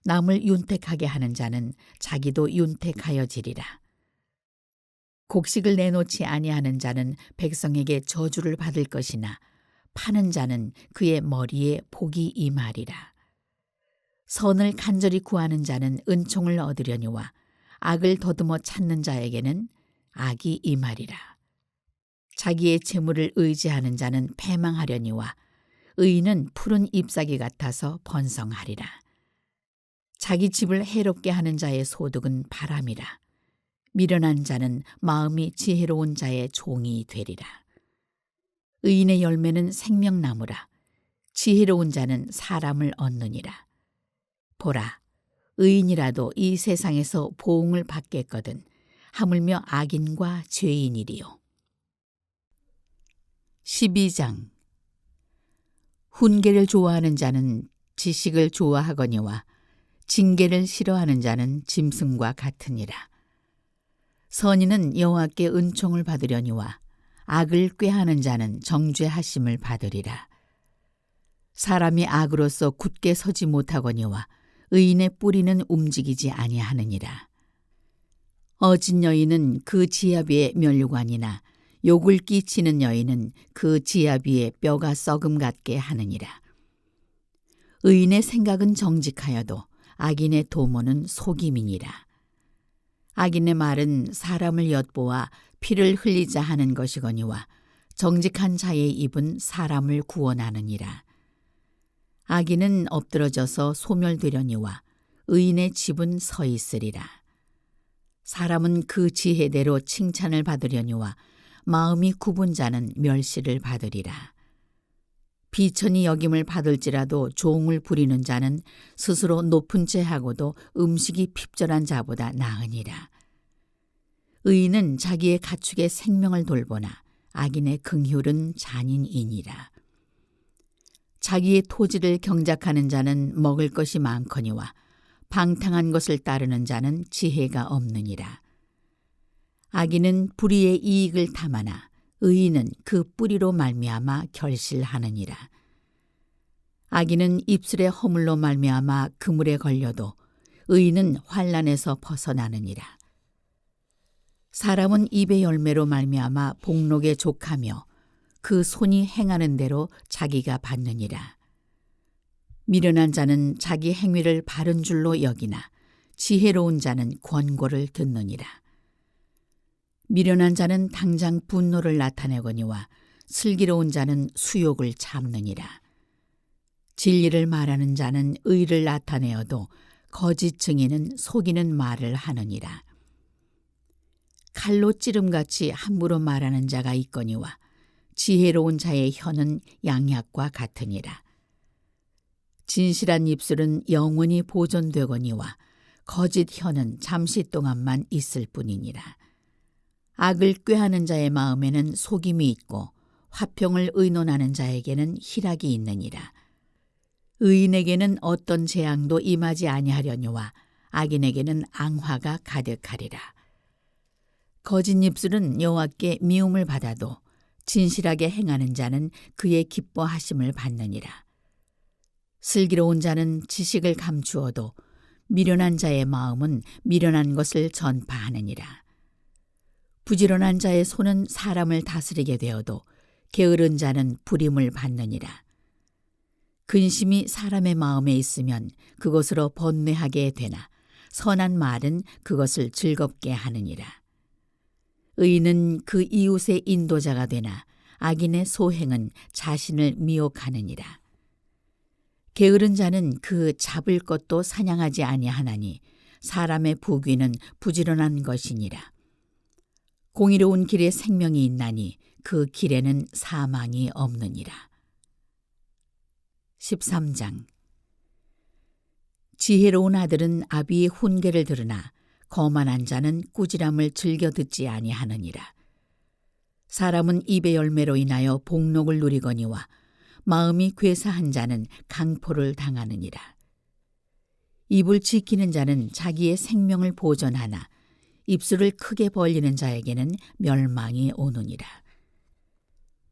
남을 윤택하게 하는 자는 자기도 윤택하여지리라. 곡식을 내놓지 아니하는 자는 백성에게 저주를 받을 것이나 파는 자는 그의 머리에 복이 임하리라. 선을 간절히 구하는 자는 은총을 얻으려니와 악을 더듬어 찾는 자에게는 악이 임하리라. 자기의 재물을 의지하는 자는 패망하려니와 의인은 푸른 잎사귀 같아서 번성하리라. 자기 집을 해롭게 하는 자의 소득은 바람이라. 미련한 자는 마음이 지혜로운 자의 종이 되리라. 의인의 열매는 생명나무라. 지혜로운 자는 사람을 얻느니라. 보라, 의인이라도 이 세상에서 보응을 받겠거든 하물며 악인과 죄인이리요. 12장. 훈계를 좋아하는 자는 지식을 좋아하거니와 징계를 싫어하는 자는 짐승과 같으니라. 선인은 여호와께 은총을 받으려니와 악을 꾀하는 자는 정죄하심을 받으리라. 사람이 악으로서 굳게 서지 못하거니와 의인의 뿌리는 움직이지 아니하느니라. 어진 여인은 그 지압 위에 면류관이나 욕을 끼치는 여인은 그 지압 위에 뼈가 썩음 같게 하느니라. 의인의 생각은 정직하여도 악인의 도모는 속임이니라. 악인의 말은 사람을 엿보아 피를 흘리자 하는 것이거니와 정직한 자의 입은 사람을 구원하느니라. 악인은 엎드러져서 소멸되려니와 의인의 집은 서 있으리라. 사람은 그 지혜대로 칭찬을 받으려니와 마음이 굽은 자는 멸시를 받으리라. 비천히 여김을 받을지라도 종을 부리는 자는 스스로 높은 죄하고도 음식이 핍절한 자보다 나으니라. 의인은 자기의 가축의 생명을 돌보나 악인의 긍휼은 잔인이니라. 자기의 토지를 경작하는 자는 먹을 것이 많거니와 방탕한 것을 따르는 자는 지혜가 없느니라. 악인은 불의의 이익을 탐하나 의인은 그 뿌리로 말미암아 결실하느니라. 악인은 입술의 허물로 말미암아 그물에 걸려도 의인은 환난에서 벗어나느니라. 사람은 입의 열매로 말미암아 복록에 족하며 그 손이 행하는 대로 자기가 받느니라. 미련한 자는 자기 행위를 바른 줄로 여기나 지혜로운 자는 권고를 듣느니라. 미련한 자는 당장 분노를 나타내거니와 슬기로운 자는 수욕을 참느니라. 진리를 말하는 자는 의를 나타내어도 거짓 증인은 속이는 말을 하느니라. 칼로 찌름같이 함부로 말하는 자가 있거니와 지혜로운 자의 혀는 양약과 같으니라. 진실한 입술은 영원히 보존되거니와 거짓 혀는 잠시 동안만 있을 뿐이니라. 악을 꾀하는 자의 마음에는 속임이 있고 화평을 의논하는 자에게는 희락이 있느니라. 의인에게는 어떤 재앙도 임하지 아니하려니와 악인에게는 앙화가 가득하리라. 거짓 입술은 여호와께 미움을 받아도 진실하게 행하는 자는 그의 기뻐하심을 받느니라. 슬기로운 자는 지식을 감추어도 미련한 자의 마음은 미련한 것을 전파하느니라. 부지런한 자의 손은 사람을 다스리게 되어도 게으른 자는 불임을 받느니라. 근심이 사람의 마음에 있으면 그것으로 번뇌하게 되나 선한 말은 그것을 즐겁게 하느니라. 의인은 그 이웃의 인도자가 되나 악인의 소행은 자신을 미혹하느니라. 게으른 자는 그 잡을 것도 사냥하지 아니하나니 사람의 부귀는 부지런한 것이니라. 공의로운 길에 생명이 있나니 그 길에는 사망이 없느니라. 13장. 지혜로운 아들은 아비의 훈계를 들으나 거만한 자는 꾸지람을 즐겨 듣지 아니하느니라. 사람은 입의 열매로 인하여 복록을 누리거니와 마음이 괴사한 자는 강포를 당하느니라. 입을 지키는 자는 자기의 생명을 보존하나 입술을 크게 벌리는 자에게는 멸망이 오느니라.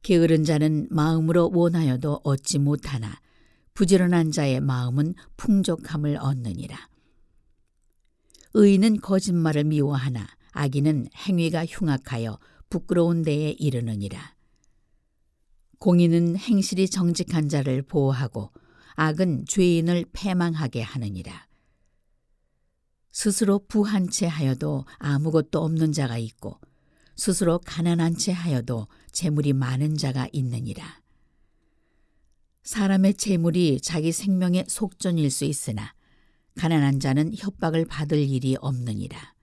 게으른 자는 마음으로 원하여도 얻지 못하나 부지런한 자의 마음은 풍족함을 얻느니라. 의인은 거짓말을 미워하나 악인은 행위가 흉악하여 부끄러운 데에 이르느니라. 공의는 행실이 정직한 자를 보호하고 악은 죄인을 패망하게 하느니라. 스스로 부한 채 하여도 아무것도 없는 자가 있고 스스로 가난한 채 하여도 재물이 많은 자가 있느니라. 사람의 재물이 자기 생명의 속전일 수 있으나 가난한 자는 협박을 받을 일이 없느니라.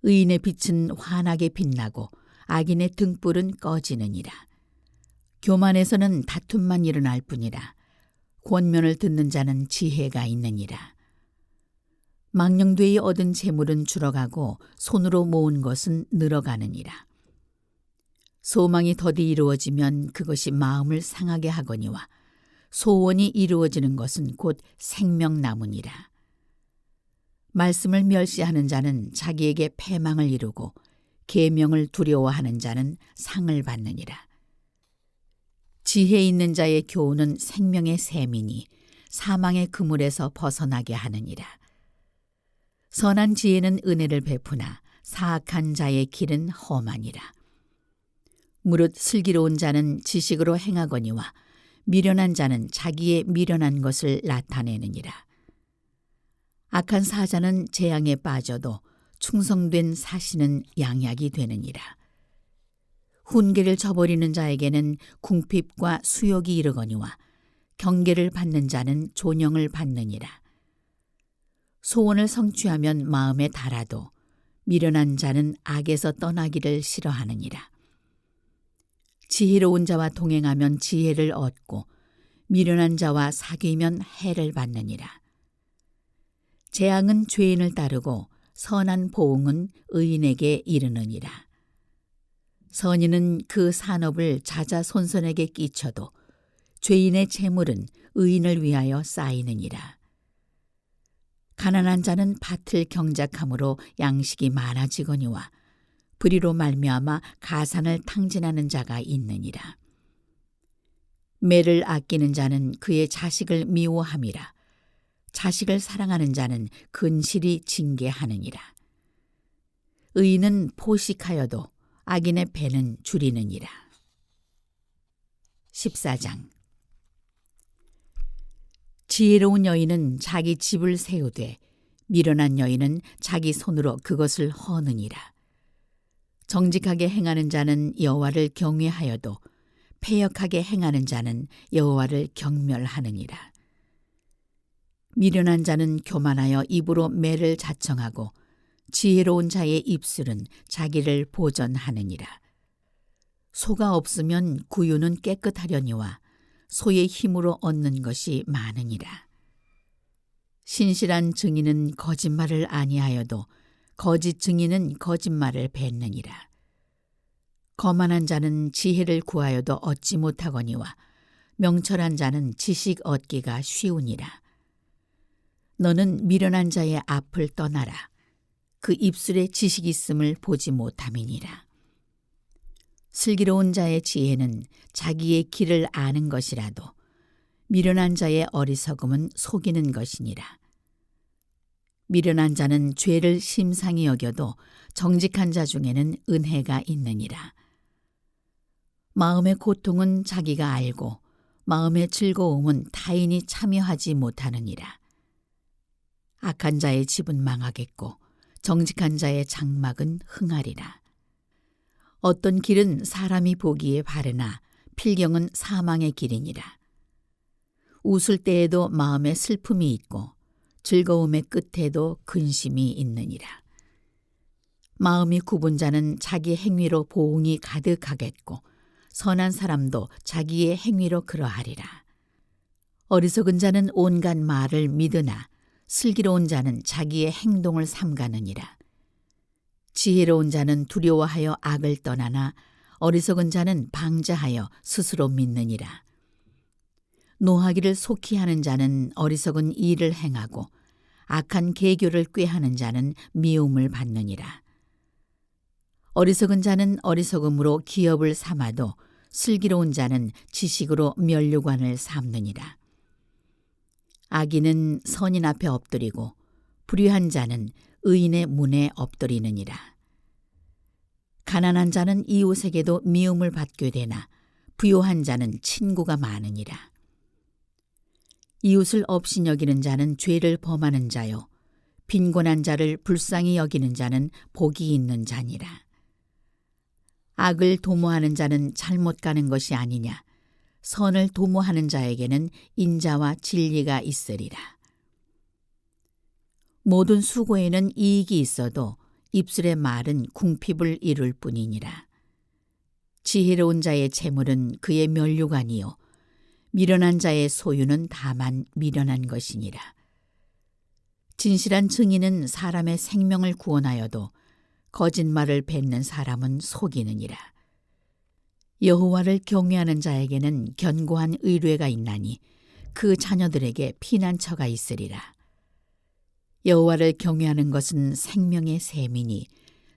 의인의 빛은 환하게 빛나고 악인의 등불은 꺼지느니라. 교만에서는 다툼만 일어날 뿐이라. 권면을 듣는 자는 지혜가 있느니라. 망령되이 얻은 재물은 줄어가고 손으로 모은 것은 늘어가느니라. 소망이 더디 이루어지면 그것이 마음을 상하게 하거니와 소원이 이루어지는 것은 곧 생명나무니라. 말씀을 멸시하는 자는 자기에게 패망을 이루고 계명을 두려워하는 자는 상을 받느니라. 지혜 있는 자의 교훈은 생명의 샘이니 사망의 그물에서 벗어나게 하느니라. 선한 지혜는 은혜를 베푸나 사악한 자의 길은 험하니라. 무릇 슬기로운 자는 지식으로 행하거니와 미련한 자는 자기의 미련한 것을 나타내느니라. 악한 사자는 재앙에 빠져도 충성된 사신은 양약이 되느니라. 훈계를 저버리는 자에게는 궁핍과 수욕이 이르거니와 경계를 받는 자는 존영을 받느니라. 소원을 성취하면 마음에 달아도 미련한 자는 악에서 떠나기를 싫어하느니라. 지혜로운 자와 동행하면 지혜를 얻고 미련한 자와 사귀면 해를 받느니라. 재앙은 죄인을 따르고 선한 보응은 의인에게 이르느니라. 선인은 그 산업을 자자손손에게 끼쳐도 죄인의 재물은 의인을 위하여 쌓이느니라. 가난한 자는 밭을 경작함으로 양식이 많아지거니와 불의로 말미암아 가산을 탕진하는 자가 있느니라. 매를 아끼는 자는 그의 자식을 미워함이라. 자식을 사랑하는 자는 근실이 징계하느니라. 의인은 포식하여도 악인의 배는 줄이느니라. 14장. 지혜로운 여인은 자기 집을 세우되 미련한 여인은 자기 손으로 그것을 허느니라. 정직하게 행하는 자는 여호와를 경외하여도 패역하게 행하는 자는 여호와를 경멸하느니라. 미련한 자는 교만하여 입으로 매를 자청하고 지혜로운 자의 입술은 자기를 보전하느니라. 소가 없으면 구유는 깨끗하려니와 소의 힘으로 얻는 것이 많으니라. 신실한 증인은 거짓말을 아니하여도 거짓 증인은 거짓말을 뱉느니라. 거만한 자는 지혜를 구하여도 얻지 못하거니와 명철한 자는 지식 얻기가 쉬우니라. 너는 미련한 자의 앞을 떠나라. 그 입술에 지식 있음을 보지 못함이니라. 슬기로운 자의 지혜는 자기의 길을 아는 것이라도 미련한 자의 어리석음은 속이는 것이니라. 미련한 자는 죄를 심상히 여겨도 정직한 자 중에는 은혜가 있느니라. 마음의 고통은 자기가 알고 마음의 즐거움은 타인이 참여하지 못하느니라. 악한 자의 집은 망하겠고 정직한 자의 장막은 흥하리라. 어떤 길은 사람이 보기에 바르나 필경은 사망의 길이니라. 웃을 때에도 마음에 슬픔이 있고 즐거움의 끝에도 근심이 있느니라. 마음이 굽은 자는 자기 행위로 보응이 가득하겠고 선한 사람도 자기의 행위로 그러하리라. 어리석은 자는 온갖 말을 믿으나 슬기로운 자는 자기의 행동을 삼가느니라. 지혜로운 자는 두려워하여 악을 떠나나 어리석은 자는 방자하여 스스로 믿느니라. 노하기를 속히 하는 자는 어리석은 일을 행하고 악한 계교를 꾀하는 자는 미움을 받느니라. 어리석은 자는 어리석음으로 기업을 삼아도 슬기로운 자는 지식으로 면류관을 삼느니라. 악인은 선인 앞에 엎드리고 불의한 자는 의인의 문에 엎드리느니라. 가난한 자는 이웃에게도 미움을 받게 되나 부요한 자는 친구가 많으니라. 이웃을 업신여기는 자는 죄를 범하는 자요 빈곤한 자를 불쌍히 여기는 자는 복이 있는 자니라. 악을 도모하는 자는 잘못 가는 것이 아니냐. 선을 도모하는 자에게는 인자와 진리가 있으리라. 모든 수고에는 이익이 있어도 입술의 말은 궁핍을 이룰 뿐이니라. 지혜로운 자의 재물은 그의 면류관이요 미련한 자의 소유는 다만 미련한 것이니라. 진실한 증인은 사람의 생명을 구원하여도 거짓말을 뱉는 사람은 속이느니라. 여호와를 경외하는 자에게는 견고한 의뢰가 있나니 그 자녀들에게 피난처가 있으리라. 여호와를 경외하는 것은 생명의 샘이니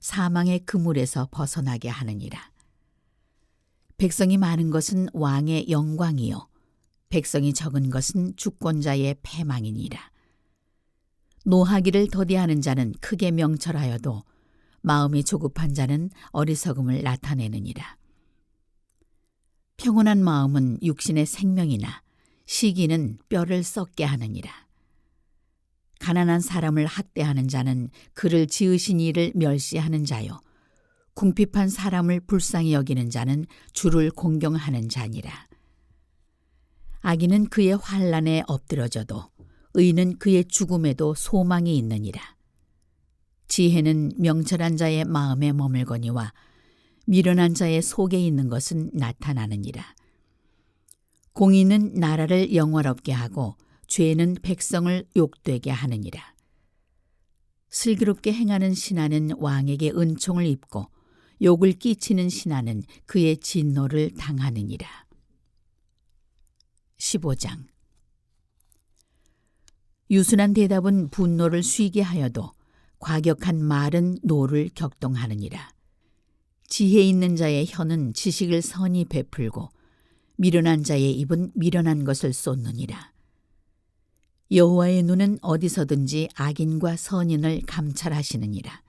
사망의 그물에서 벗어나게 하느니라. 백성이 많은 것은 왕의 영광이요 백성이 적은 것은 주권자의 패망이니라. 노하기를 더디하는 자는 크게 명철하여도 마음이 조급한 자는 어리석음을 나타내느니라. 평온한 마음은 육신의 생명이나 시기는 뼈를 썩게 하느니라. 가난한 사람을 학대하는 자는 그를 지으신 이를 멸시하는 자요 궁핍한 사람을 불쌍히 여기는 자는 주를 공경하는 자니라. 악인은 그의 환난에 엎드러져도 의인은 그의 죽음에도 소망이 있느니라. 지혜는 명철한 자의 마음에 머물거니와 미련한 자의 속에 있는 것은 나타나느니라. 공의는 나라를 영화롭게 하고 죄는 백성을 욕되게 하느니라. 슬기롭게 행하는 신하는 왕에게 은총을 입고 욕을 끼치는 신하는 그의 진노를 당하느니라. 15장. 유순한 대답은 분노를 쉬게 하여도 과격한 말은 노를 격동하느니라. 지혜 있는 자의 혀는 지식을 선히 베풀고 미련한 자의 입은 미련한 것을 쏟느니라. 여호와의 눈은 어디서든지 악인과 선인을 감찰하시느니라.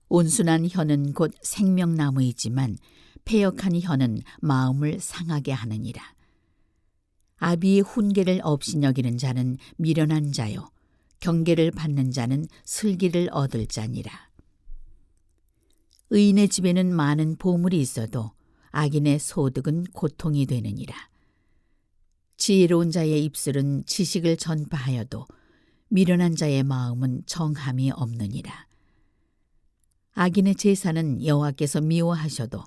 온순한 혀는 곧 생명나무이지만 패역한 혀는 마음을 상하게 하느니라. 아비의 훈계를 업신여기는 자는 미련한 자요 경계를 받는 자는 슬기를 얻을 자니라. 의인의 집에는 많은 보물이 있어도 악인의 소득은 고통이 되느니라. 지혜로운 자의 입술은 지식을 전파하여도 미련한 자의 마음은 정함이 없느니라. 악인의 제사는 여호와께서 미워하셔도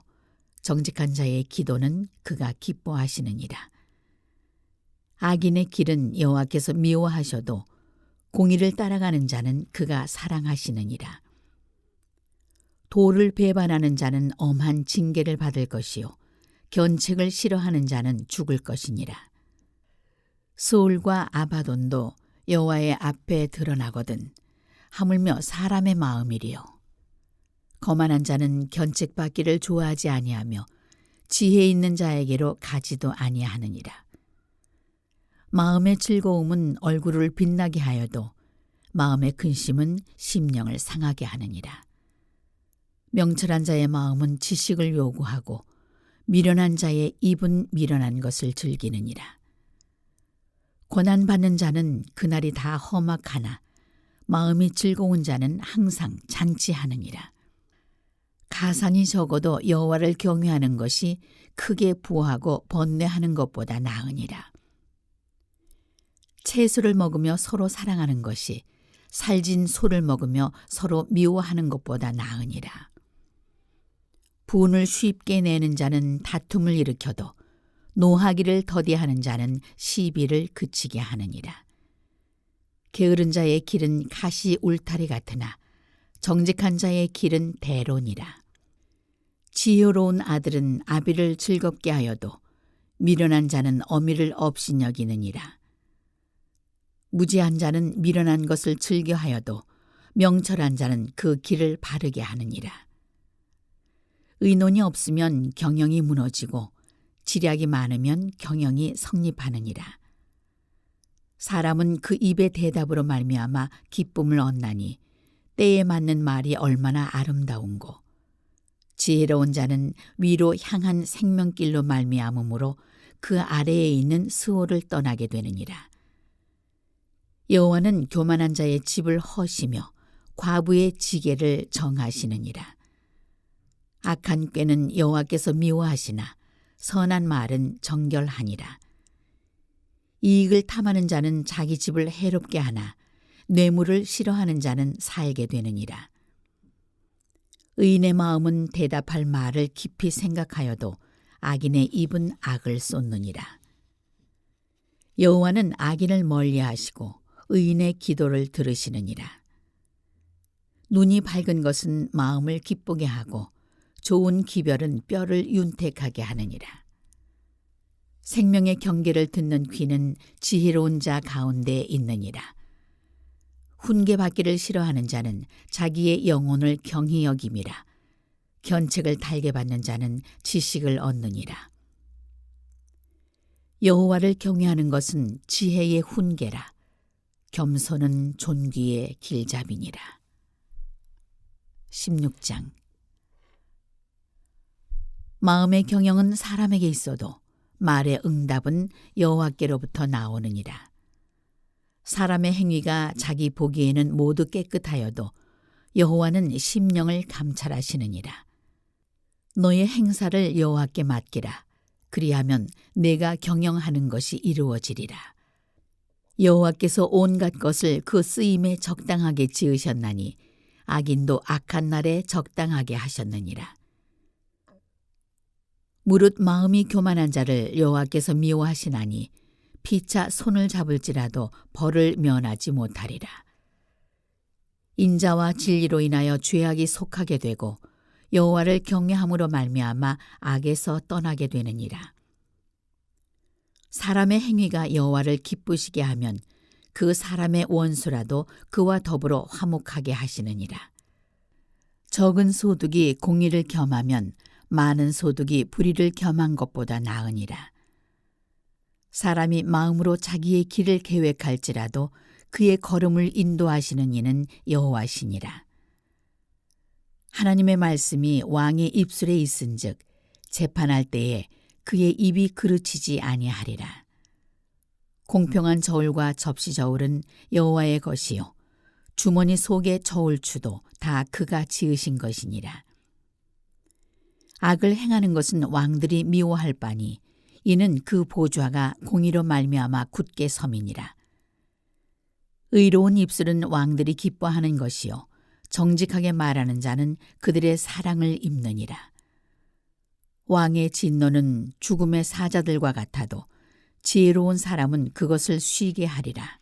정직한 자의 기도는 그가 기뻐하시느니라. 악인의 길은 여호와께서 미워하셔도 공의를 따라가는 자는 그가 사랑하시느니라. 도를 배반하는 자는 엄한 징계를 받을 것이요 견책을 싫어하는 자는 죽을 것이니라. 소울과 아바돈도 여호와의 앞에 드러나거든 하물며 사람의 마음이리요. 거만한 자는 견책받기를 좋아하지 아니하며 지혜 있는 자에게로 가지도 아니하느니라. 마음의 즐거움은 얼굴을 빛나게 하여도 마음의 근심은 심령을 상하게 하느니라. 명철한 자의 마음은 지식을 요구하고 미련한 자의 입은 미련한 것을 즐기느니라. 고난받는 자는 그날이 다 험악하나 마음이 즐거운 자는 항상 잔치하느니라. 가산이 적어도 여호와를 경외하는 것이 크게 부하고 번뇌하는 것보다 나으니라. 채소를 먹으며 서로 사랑하는 것이 살진 소를 먹으며 서로 미워하는 것보다 나으니라. 분을 쉽게 내는 자는 다툼을 일으켜도 노하기를 더디하는 자는 시비를 그치게 하느니라. 게으른 자의 길은 가시 울타리 같으나 정직한 자의 길은 대로니라. 지혜로운 아들은 아비를 즐겁게 하여도 미련한 자는 어미를 업신여기느니라. 무지한 자는 미련한 것을 즐겨하여도 명철한 자는 그 길을 바르게 하느니라. 의논이 없으면 경영이 무너지고 지략이 많으면 경영이 성립하느니라. 사람은 그 입의 대답으로 말미암아 기쁨을 얻나니 때에 맞는 말이 얼마나 아름다운고, 지혜로운 자는 위로 향한 생명길로 말미암음으로 그 아래에 있는 스오를 떠나게 되느니라. 여호와는 교만한 자의 집을 허시며 과부의 지게를 정하시느니라. 악한 꾀는 여호와께서 미워하시나 선한 말은 정결하니라. 이익을 탐하는 자는 자기 집을 해롭게 하나 뇌물을 싫어하는 자는 살게 되느니라. 의인의 마음은 대답할 말을 깊이 생각하여도 악인의 입은 악을 쏟느니라. 여호와는 악인을 멀리하시고 의인의 기도를 들으시느니라. 눈이 밝은 것은 마음을 기쁘게 하고 좋은 기별은 뼈를 윤택하게 하느니라. 생명의 경계를 듣는 귀는 지혜로운 자 가운데 있느니라. 훈계받기를 싫어하는 자는 자기의 영혼을 경히 여김이라. 견책을 달게 받는 자는 지식을 얻느니라. 여호와를 경외하는 것은 지혜의 훈계라. 겸손은 존귀의 길잡이니라. 16장. 마음의 경영은 사람에게 있어도 말의 응답은 여호와께로부터 나오느니라. 사람의 행위가 자기 보기에는 모두 깨끗하여도 여호와는 심령을 감찰하시느니라. 너의 행사를 여호와께 맡기라. 그리하면 내가 경영하는 것이 이루어지리라. 여호와께서 온갖 것을 그 쓰임에 적당하게 지으셨나니 악인도 악한 날에 적당하게 하셨느니라. 무릇 마음이 교만한 자를 여호와께서 미워하시나니 피차 손을 잡을지라도 벌을 면하지 못하리라. 인자와 진리로 인하여 죄악이 속하게 되고 여호와를 경외함으로 말미암아 악에서 떠나게 되느니라. 사람의 행위가 여호와를 기쁘시게 하면 그 사람의 원수라도 그와 더불어 화목하게 하시느니라. 적은 소득이 공의를 겸하면 많은 소득이 불의를 겸한 것보다 나으니라. 사람이 마음으로 자기의 길을 계획할지라도 그의 걸음을 인도하시는 이는 여호와시니라. 하나님의 말씀이 왕의 입술에 있은즉 재판할 때에 그의 입이 그르치지 아니하리라. 공평한 저울과 접시 저울은 여호와의 것이요 주머니 속의 저울추도 다 그가 지으신 것이니라. 악을 행하는 것은 왕들이 미워할 바니 이는 그 보좌가 공의로 말미암아 굳게 섬이니라. 의로운 입술은 왕들이 기뻐하는 것이요 정직하게 말하는 자는 그들의 사랑을 입느니라. 왕의 진노는 죽음의 사자들과 같아도 지혜로운 사람은 그것을 쉬게 하리라.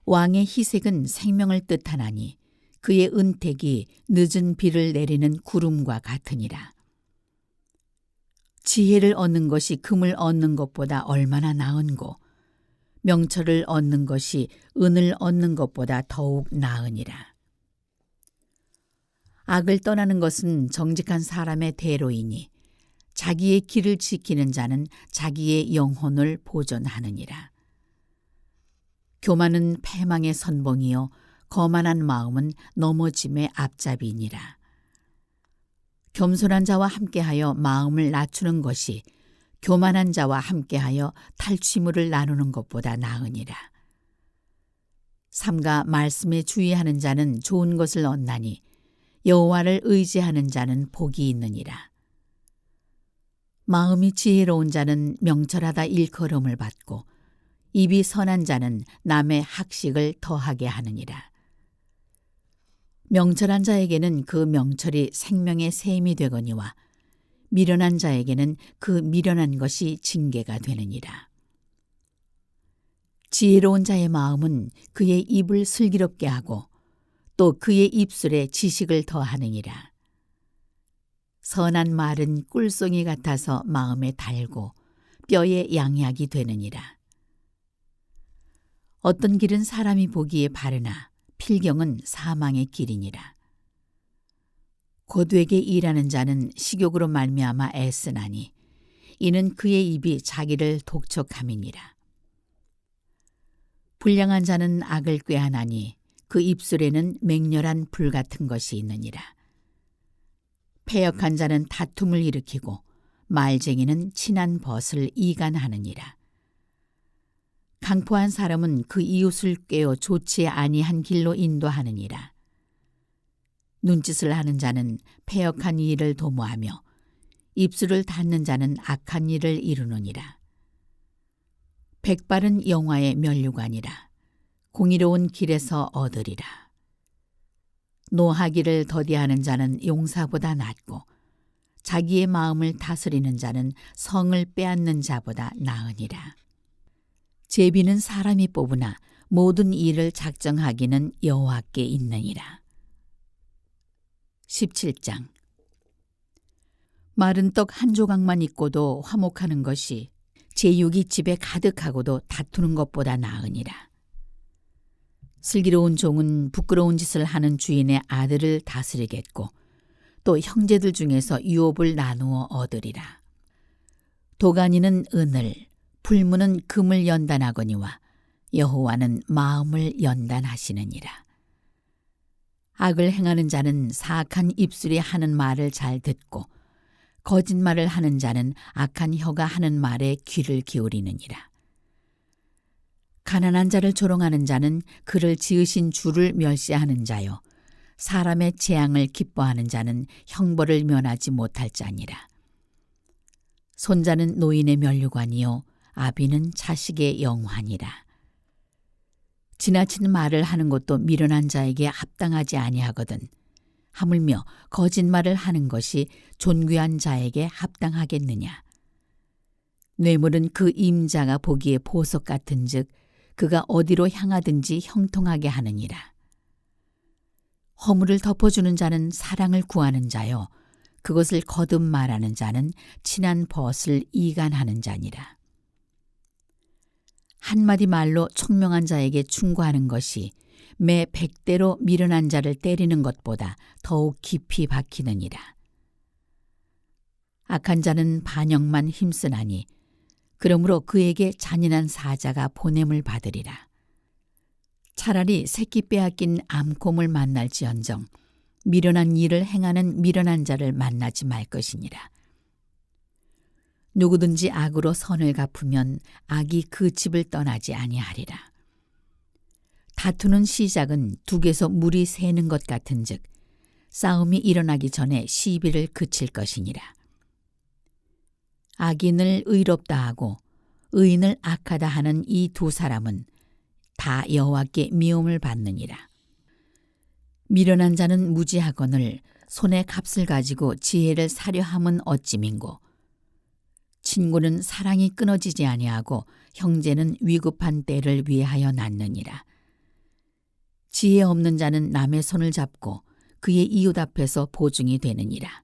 왕의 희색은 생명을 뜻하나니 그의 은택이 늦은 비를 내리는 구름과 같으니라. 지혜를 얻는 것이 금을 얻는 것보다 얼마나 나은고 명철을 얻는 것이 은을 얻는 것보다 더욱 나으니라. 악을 떠나는 것은 정직한 사람의 대로이니 자기의 길을 지키는 자는 자기의 영혼을 보존하느니라. 교만은 패망의 선봉이요 거만한 마음은 넘어짐의 앞잡이니라. 겸손한 자와 함께하여 마음을 낮추는 것이 교만한 자와 함께하여 탈취물을 나누는 것보다 나으니라. 삼가 말씀에 주의하는 자는 좋은 것을 얻나니 여호와를 의지하는 자는 복이 있느니라. 마음이 지혜로운 자는 명철하다 일컬음을 받고 입이 선한 자는 남의 학식을 더하게 하느니라. 명철한 자에게는 그 명철이 생명의 샘이 되거니와 미련한 자에게는 그 미련한 것이 징계가 되느니라. 지혜로운 자의 마음은 그의 입을 슬기롭게 하고 또 그의 입술에 지식을 더하느니라. 선한 말은 꿀송이 같아서 마음에 달고 뼈에 양약이 되느니라. 어떤 길은 사람이 보기에 바르나 필경은 사망의 길이니라. 고되게 일하는 자는 식욕으로 말미암아 애쓰나니 이는 그의 입이 자기를 독촉함이니라. 불량한 자는 악을 꾀하나니 그 입술에는 맹렬한 불 같은 것이 있느니라. 패역한 자는 다툼을 일으키고 말쟁이는 친한 벗을 이간하느니라. 강포한 사람은 그 이웃을 꾀어 좋지 아니한 길로 인도하느니라. 눈짓을 하는 자는 패역한 일을 도모하며 입술을 닫는 자는 악한 일을 이루느니라. 백발은 영화의 면류관이라. 공의로운 길에서 얻으리라. 노하기를 더디하는 자는 용사보다 낫고 자기의 마음을 다스리는 자는 성을 빼앗는 자보다 나으니라. 제비는 사람이 뽑으나 모든 일을 작정하기는 여호와께 있느니라. 17장. 마른 떡 한 조각만 있고도 화목하는 것이 제육이 집에 가득하고도 다투는 것보다 나으니라. 슬기로운 종은 부끄러운 짓을 하는 주인의 아들을 다스리겠고 또 형제들 중에서 유업을 나누어 얻으리라. 도가니는 은을, 불문은 금을 연단하거니와 여호와는 마음을 연단하시느니라. 악을 행하는 자는 사악한 입술이 하는 말을 잘 듣고 거짓말을 하는 자는 악한 혀가 하는 말에 귀를 기울이느니라. 가난한 자를 조롱하는 자는 그를 지으신 주를 멸시하는 자요 사람의 재앙을 기뻐하는 자는 형벌을 면하지 못할 자니라. 손자는 노인의 면류관이요 아비는 자식의 영환이라. 지나친 말을 하는 것도 미련한 자에게 합당하지 아니하거든 하물며 거짓말을 하는 것이 존귀한 자에게 합당하겠느냐. 뇌물은 그 임자가 보기에 보석 같은즉 그가 어디로 향하든지 형통하게 하느니라. 허물을 덮어주는 자는 사랑을 구하는 자요 그것을 거듭 말하는 자는 친한 벗을 이간하는 자니라. 한마디 말로 총명한 자에게 충고하는 것이 매 100대로 미련한 자를 때리는 것보다 더욱 깊이 박히느니라. 악한 자는 반역만 힘쓰나니 그러므로 그에게 잔인한 사자가 보냄을 받으리라. 차라리 새끼 빼앗긴 암곰을 만날지언정 미련한 일을 행하는 미련한 자를 만나지 말 것이니라. 누구든지 악으로 선을 갚으면 악이 그 집을 떠나지 아니하리라. 다투는 시작은 둑에서 물이 새는 것 같은즉 싸움이 일어나기 전에 시비를 그칠 것이니라. 악인을 의롭다 하고 의인을 악하다 하는 이 두 사람은 다 여호와께 미움을 받느니라. 미련한 자는 무지하거늘 손에 값을 가지고 지혜를 사려 함은 어찌민고. 친구는 사랑이 끊어지지 아니하고 형제는 위급한 때를 위하여 낳느니라. 지혜 없는 자는 남의 손을 잡고 그의 이웃 앞에서 보증이 되느니라.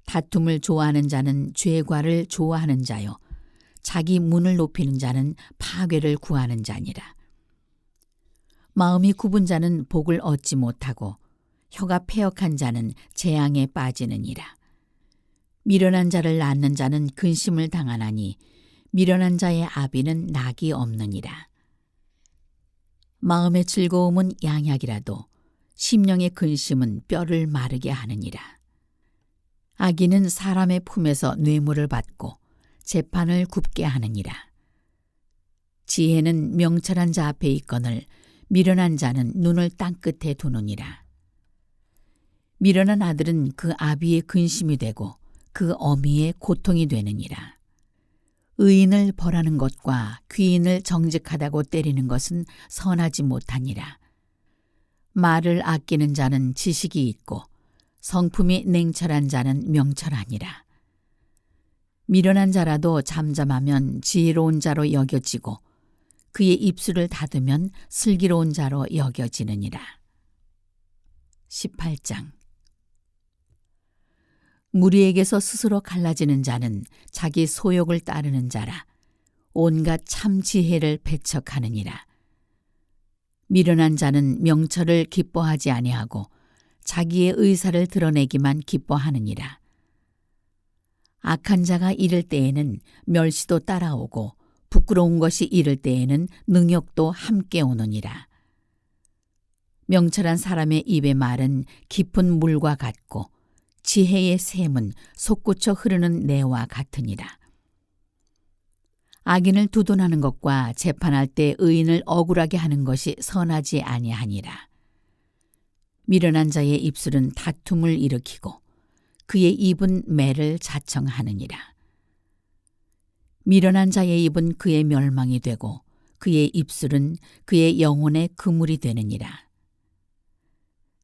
다툼을 좋아하는 자는 죄과를 좋아하는 자요 자기 문을 높이는 자는 파괴를 구하는 자니라. 마음이 굽은 자는 복을 얻지 못하고 혀가 패역한 자는 재앙에 빠지느니라. 미련한 자를 낳는 자는 근심을 당하나니 미련한 자의 아비는 낙이 없느니라. 마음의 즐거움은 양약이라도 심령의 근심은 뼈를 마르게 하느니라. 악인은 사람의 품에서 뇌물을 받고 재판을 굽게 하느니라. 지혜는 명철한 자 앞에 있거늘 미련한 자는 눈을 땅끝에 두느니라. 미련한 아들은 그 아비의 근심이 되고 그 어미의 고통이 되느니라. 의인을 벌하는 것과 귀인을 정직하다고 때리는 것은 선하지 못하니라. 말을 아끼는 자는 지식이 있고 성품이 냉철한 자는 명철하니라. 미련한 자라도 잠잠하면 지혜로운 자로 여겨지고 그의 입술을 닫으면 슬기로운 자로 여겨지느니라. 18장. 무리에게서 스스로 갈라지는 자는 자기 소욕을 따르는 자라. 온갖 참 지혜를 배척하느니라. 미련한 자는 명철을 기뻐하지 아니하고 자기의 의사를 드러내기만 기뻐하느니라. 악한 자가 이를 때에는 멸시도 따라오고 부끄러운 것이 이를 때에는 능욕도 함께 오느니라. 명철한 사람의 입의 말은 깊은 물과 같고 지혜의 샘은 솟구쳐 흐르는 내와 같으니라. 악인을 두둔하는 것과 재판할 때 의인을 억울하게 하는 것이 선하지 아니하니라. 미련한 자의 입술은 다툼을 일으키고 그의 입은 매를 자청하느니라. 미련한 자의 입은 그의 멸망이 되고 그의 입술은 그의 영혼의 그물이 되느니라.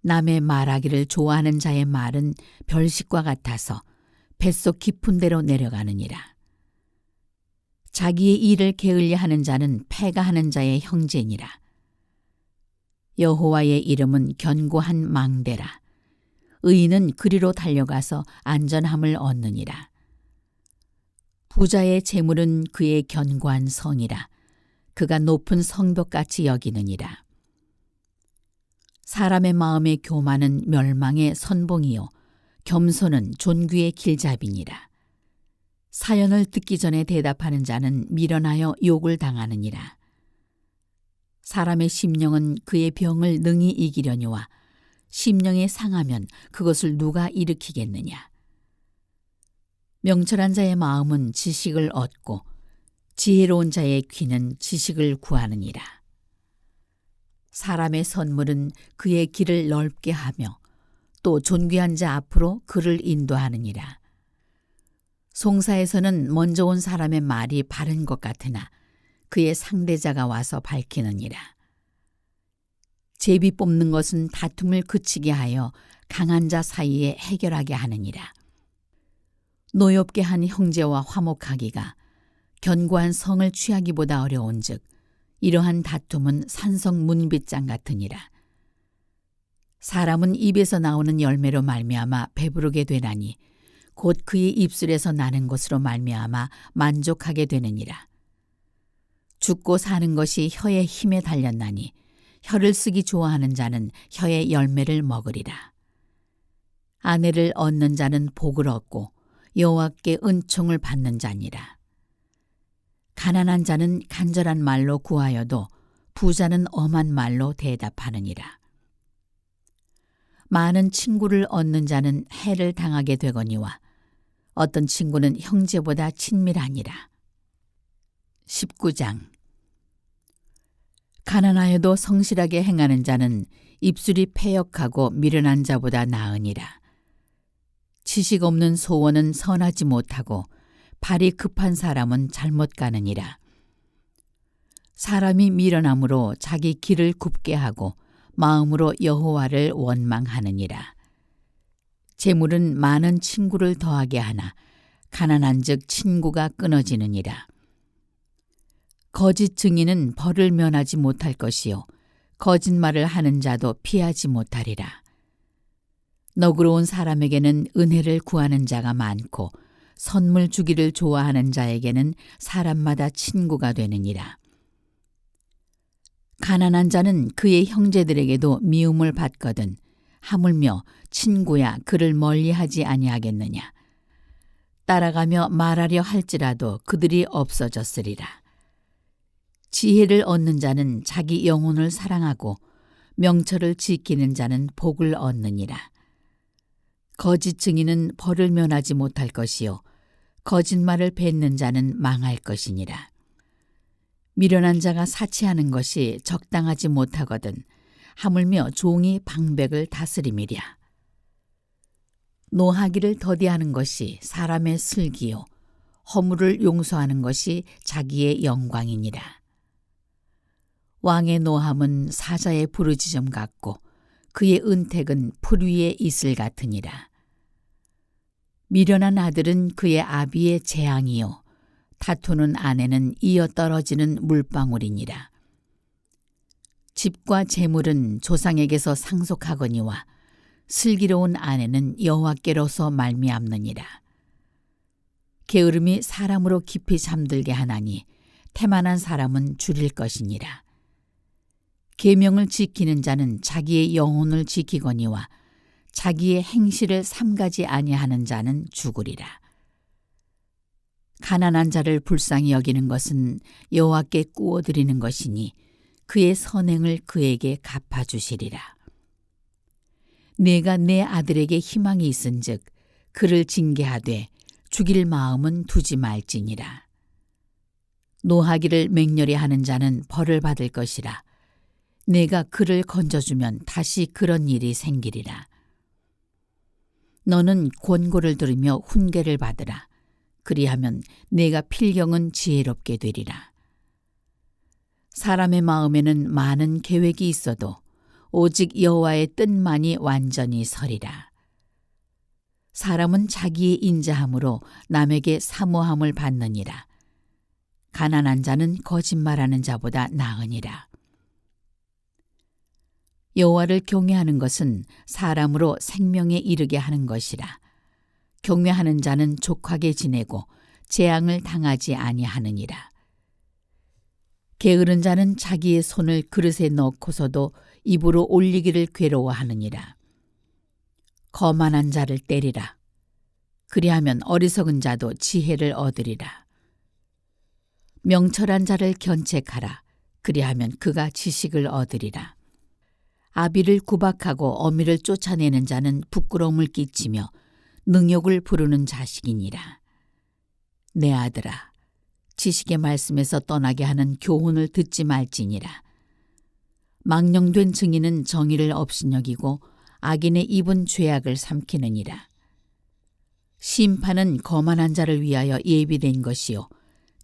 남의 말하기를 좋아하는 자의 말은 별식과 같아서 뱃속 깊은 데로 내려가느니라. 자기의 일을 게을리 하는 자는 패가하는 자의 형제니라. 여호와의 이름은 견고한 망대라. 의인은 그리로 달려가서 안전함을 얻느니라. 부자의 재물은 그의 견고한 성이라. 그가 높은 성벽같이 여기느니라. 사람의 마음의 교만은 멸망의 선봉이요 겸손은 존귀의 길잡이니라. 사연을 듣기 전에 대답하는 자는 미련하여 욕을 당하느니라. 사람의 심령은 그의 병을 능히 이기려니와 심령이 상하면 그것을 누가 일으키겠느냐. 명철한 자의 마음은 지식을 얻고 지혜로운 자의 귀는 지식을 구하느니라. 사람의 선물은 그의 길을 넓게 하며 또 존귀한 자 앞으로 그를 인도하느니라. 송사에서는 먼저 온 사람의 말이 바른 것 같으나 그의 상대자가 와서 밝히느니라. 제비 뽑는 것은 다툼을 그치게 하여 강한 자 사이에 해결하게 하느니라. 노엽게 한 형제와 화목하기가 견고한 성을 취하기보다 어려운즉 이러한 다툼은 산성 문빗장 같으니라. 사람은 입에서 나오는 열매로 말미암아 배부르게 되나니 곧 그의 입술에서 나는 것으로 말미암아 만족하게 되느니라. 죽고 사는 것이 혀의 힘에 달렸나니 혀를 쓰기 좋아하는 자는 혀의 열매를 먹으리라. 아내를 얻는 자는 복을 얻고 여호와께 은총을 받는 자니라. 가난한 자는 간절한 말로 구하여도 부자는 엄한 말로 대답하느니라. 많은 친구를 얻는 자는 해를 당하게 되거니와 어떤 친구는 형제보다 친밀하니라. 19장. 가난하여도 성실하게 행하는 자는 입술이 패역하고 미련한 자보다 나으니라. 지식 없는 소원은 선하지 못하고 발이 급한 사람은 잘못 가느니라. 사람이 미련함으로 자기 길을 굽게 하고 마음으로 여호와를 원망하느니라. 재물은 많은 친구를 더하게 하나 가난한즉 친구가 끊어지느니라. 거짓 증인은 벌을 면하지 못할 것이요 거짓말을 하는 자도 피하지 못하리라. 너그러운 사람에게는 은혜를 구하는 자가 많고 선물 주기를 좋아하는 자에게는 사람마다 친구가 되느니라. 가난한 자는 그의 형제들에게도 미움을 받거든 하물며 친구야 그를 멀리하지 아니하겠느냐. 따라가며 말하려 할지라도 그들이 없어졌으리라. 지혜를 얻는 자는 자기 영혼을 사랑하고 명철을 지키는 자는 복을 얻느니라. 거짓 증인은 벌을 면하지 못할 것이요 거짓말을 뱉는 자는 망할 것이니라. 미련한 자가 사치하는 것이 적당하지 못하거든 하물며 종이 방백을 다스림이랴. 노하기를 더디하는 것이 사람의 슬기요 허물을 용서하는 것이 자기의 영광이니라. 왕의 노함은 사자의 부르짖음 같고 그의 은택은 풀 위에 이슬 같으니라. 미련한 아들은 그의 아비의 재앙이요 다투는 아내는 이어 떨어지는 물방울이니라. 집과 재물은 조상에게서 상속하거니와 슬기로운 아내는 여호와께로서 말미암느니라. 게으름이 사람으로 깊이 잠들게 하나니 태만한 사람은 줄일 것이니라. 계명을 지키는 자는 자기의 영혼을 지키거니와 자기의 행실을 삼가지 아니하는 자는 죽으리라. 가난한 자를 불쌍히 여기는 것은 여호와께 꾸어드리는 것이니 그의 선행을 그에게 갚아주시리라. 내가 내 아들에게 희망이 있은즉 그를 징계하되 죽일 마음은 두지 말지니라. 노하기를 맹렬히 하는 자는 벌을 받을 것이라. 내가 그를 건져주면 다시 그런 일이 생기리라. 너는 권고를 들으며 훈계를 받으라. 그리하면 내가 필경은 지혜롭게 되리라. 사람의 마음에는 많은 계획이 있어도 오직 여호와의 뜻만이 완전히 서리라. 사람은 자기의 인자함으로 남에게 사모함을 받느니라. 가난한 자는 거짓말하는 자보다 나으니라. 여호와를 경외하는 것은 사람으로 생명에 이르게 하는 것이라. 경외하는 자는 족하게 지내고 재앙을 당하지 아니하느니라. 게으른 자는 자기의 손을 그릇에 넣고서도 입으로 올리기를 괴로워하느니라. 거만한 자를 때리라. 그리하면 어리석은 자도 지혜를 얻으리라. 명철한 자를 견책하라. 그리하면 그가 지식을 얻으리라. 아비를 구박하고 어미를 쫓아내는 자는 부끄러움을 끼치며 능욕을 부르는 자식이니라. 내 아들아, 지식의 말씀에서 떠나게 하는 교훈을 듣지 말지니라. 망령된 증인은 정의를 업신여기고 악인의 입은 죄악을 삼키느니라. 심판은 거만한 자를 위하여 예비된 것이요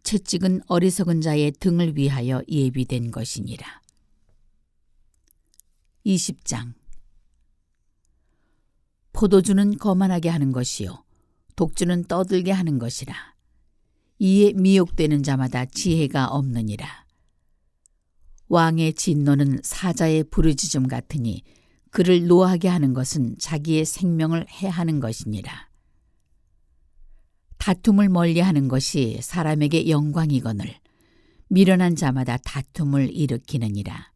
채찍은 어리석은 자의 등을 위하여 예비된 것이니라. 20장. 포도주는 거만하게 하는 것이요 독주는 떠들게 하는 것이라. 이에 미혹되는 자마다 지혜가 없느니라. 왕의 진노는 사자의 부르짖음 같으니 그를 노하게 하는 것은 자기의 생명을 해하는 것이니라. 다툼을 멀리하는 것이 사람에게 영광이거늘 미련한 자마다 다툼을 일으키느니라.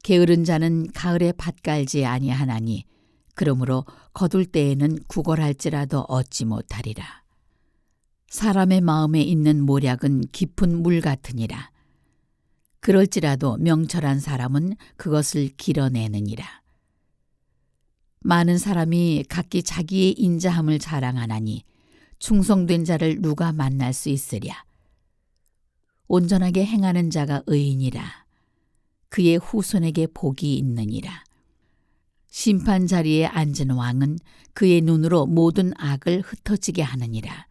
게으른 자는 가을에 밭 갈지 아니하나니 그러므로 거둘 때에는 구걸할지라도 얻지 못하리라. 사람의 마음에 있는 모략은 깊은 물 같으니라. 그럴지라도 명철한 사람은 그것을 길어내느니라. 많은 사람이 각기 자기의 인자함을 자랑하나니 충성된 자를 누가 만날 수 있으랴. 온전하게 행하는 자가 의인이라. 그의 후손에게 복이 있느니라. 심판 자리에 앉은 왕은 그의 눈으로 모든 악을 흩어지게 하느니라.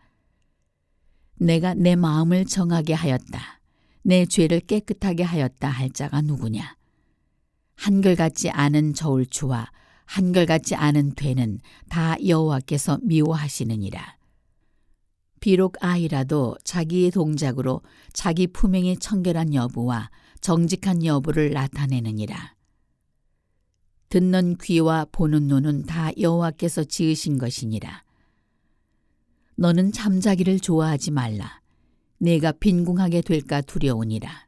내가 내 마음을 정하게 하였다. 내 죄를 깨끗하게 하였다 할 자가 누구냐? 한결같지 않은 저울추와 한결같지 않은 되는 다 여호와께서 미워하시느니라. 비록 아이라도 자기의 동작으로 자기 품행의 청결한 여부와 정직한 여부를 나타내느니라. 듣는 귀와 보는 눈은 다 여호와께서 지으신 것이니라. 너는 잠자기를 좋아하지 말라. 내가 빈궁하게 될까 두려우니라.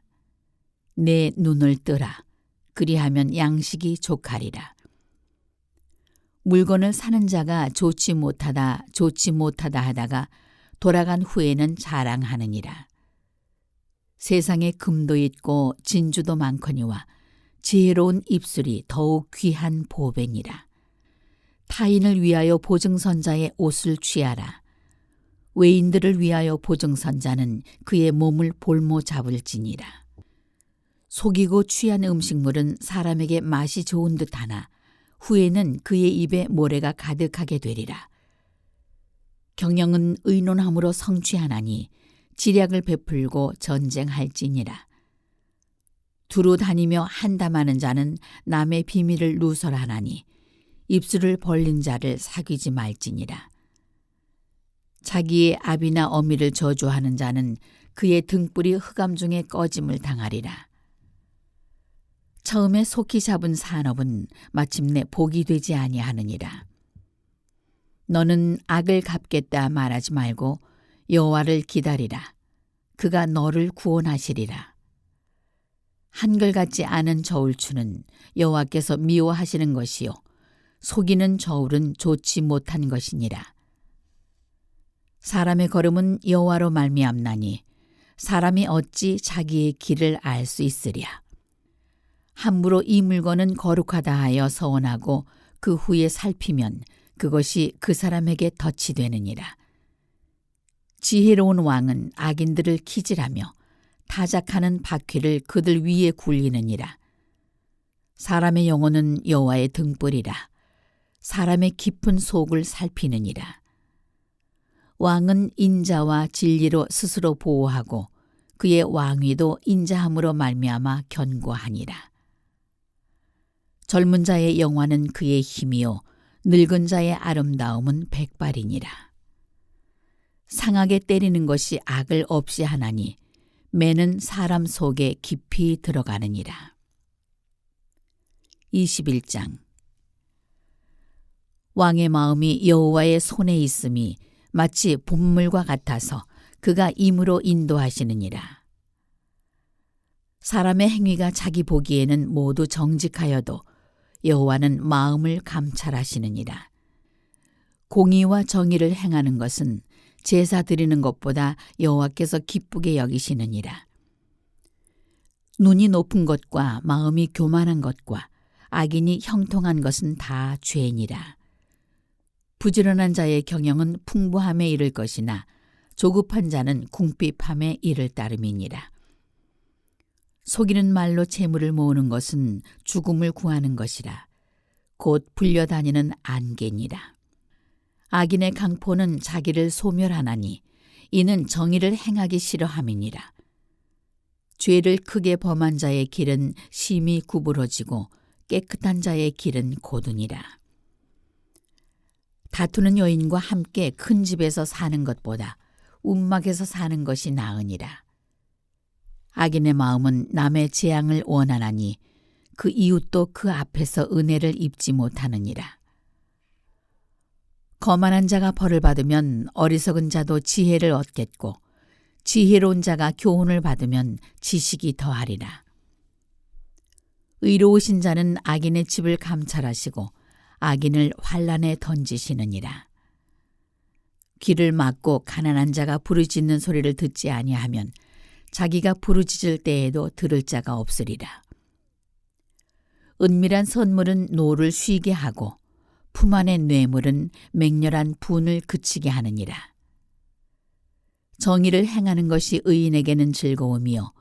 내 눈을 뜨라. 그리하면 양식이 족하리라. 물건을 사는 자가 좋지 못하다 하다가 돌아간 후에는 자랑하느니라. 세상에 금도 있고 진주도 많거니와 지혜로운 입술이 더욱 귀한 보배니라. 타인을 위하여 보증선자의 옷을 취하라. 외인들을 위하여 보증선자는 그의 몸을 볼모 잡을지니라. 속이고 취한 음식물은 사람에게 맛이 좋은 듯하나 후에는 그의 입에 모래가 가득하게 되리라. 경영은 의논함으로 성취하나니 지략을 베풀고 전쟁할지니라. 두루 다니며 한담하는 자는 남의 비밀을 누설하나니 입술을 벌린 자를 사귀지 말지니라. 자기의 아비나 어미를 저주하는 자는 그의 등불이 흑암 중에 꺼짐을 당하리라. 처음에 속히 잡은 산업은 마침내 복이 되지 아니하느니라. 너는 악을 갚겠다 말하지 말고 여호와를 기다리라. 그가 너를 구원하시리라. 한결같지 않은 저울추는 여호와께서 미워하시는 것이요 속이는 저울은 좋지 못한 것이니라. 사람의 걸음은 여호와로 말미암나니 사람이 어찌 자기의 길을 알 수 있으랴. 함부로 이 물건은 거룩하다 하여 서원하고 그 후에 살피면 그것이 그 사람에게 덫이 되느니라. 지혜로운 왕은 악인들을 키질하며 타작하는 바퀴를 그들 위에 굴리느니라. 사람의 영혼은 여호와의 등불이라. 사람의 깊은 속을 살피느니라. 왕은 인자와 진리로 스스로 보호하고 그의 왕위도 인자함으로 말미암아 견고하니라. 젊은 자의 영화는 그의 힘이요 늙은 자의 아름다움은 백발이니라. 상하게 때리는 것이 악을 없이 하나니 매는 사람 속에 깊이 들어가느니라. 21장. 왕의 마음이 여호와의 손에 있음이 마치 봄물과 같아서 그가 임으로 인도하시느니라. 사람의 행위가 자기 보기에는 모두 정직하여도 여호와는 마음을 감찰하시느니라. 공의와 정의를 행하는 것은 제사 드리는 것보다 여호와께서 기쁘게 여기시느니라. 눈이 높은 것과 마음이 교만한 것과 악인이 형통한 것은 다 죄니라. 부지런한 자의 경영은 풍부함에 이를 것이나 조급한 자는 궁핍함에 이를 따름이니라. 속이는 말로 재물을 모으는 것은 죽음을 구하는 것이라. 곧 불려다니는 안개니라. 악인의 강포는 자기를 소멸하나니 이는 정의를 행하기 싫어함이니라. 죄를 크게 범한 자의 길은 심히 구부러지고 깨끗한 자의 길은 고두니라. 다투는 여인과 함께 큰 집에서 사는 것보다 움막에서 사는 것이 나으니라. 악인의 마음은 남의 재앙을 원하나니 그 이웃도 그 앞에서 은혜를 입지 못하느니라. 거만한 자가 벌을 받으면 어리석은 자도 지혜를 얻겠고 지혜로운 자가 교훈을 받으면 지식이 더하리라. 의로우신 자는 악인의 집을 감찰하시고 악인을 환난에 던지시느니라. 귀를 막고 가난한 자가 부르짖는 소리를 듣지 아니하면 자기가 부르짖을 때에도 들을 자가 없으리라. 은밀한 선물은 노를 쉬게 하고 품 안의 뇌물은 맹렬한 분을 그치게 하느니라. 정의를 행하는 것이 의인에게는 즐거움이요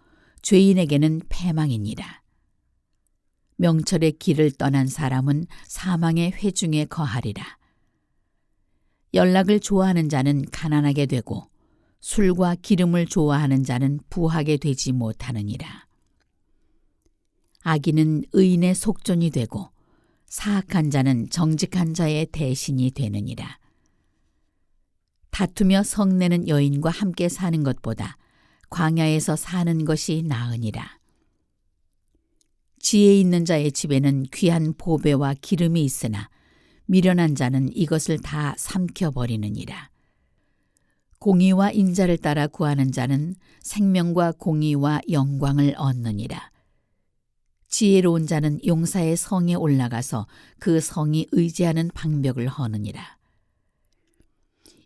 죄인에게는 패망이니라. 명철의 길을 떠난 사람은 사망의 회중에 거하리라. 연락을 좋아하는 자는 가난하게 되고 술과 기름을 좋아하는 자는 부하게 되지 못하느니라. 악인은 의인의 속전이 되고 사악한 자는 정직한 자의 대신이 되느니라. 다투며 성내는 여인과 함께 사는 것보다 광야에서 사는 것이 나으니라. 지혜 있는 자의 집에는 귀한 보배와 기름이 있으나 미련한 자는 이것을 다 삼켜버리느니라. 공의와 인자를 따라 구하는 자는 생명과 공의와 영광을 얻느니라. 지혜로운 자는 용사의 성에 올라가서 그 성이 의지하는 방벽을 허느니라.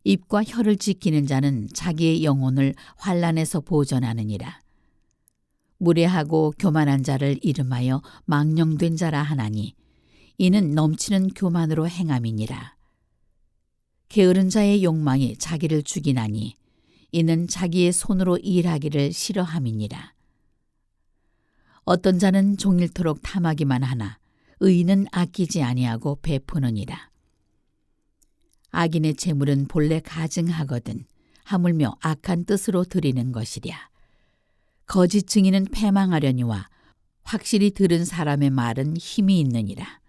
입과 혀를 지키는 자는 자기의 영혼을 환난에서 보전하느니라. 무례하고 교만한 자를 이름하여 망령된 자라 하나니 이는 넘치는 교만으로 행함이니라. 게으른 자의 욕망이 자기를 죽이나니 이는 자기의 손으로 일하기를 싫어함이니라. 어떤 자는 종일토록 탐하기만 하나 의인은 아끼지 아니하고 베푸느니라. 악인의 재물은 본래 가증하거든 하물며 악한 뜻으로 드리는 것이랴. 거짓 증인은 패망하려니와 확실히 들은 사람의 말은 힘이 있느니라.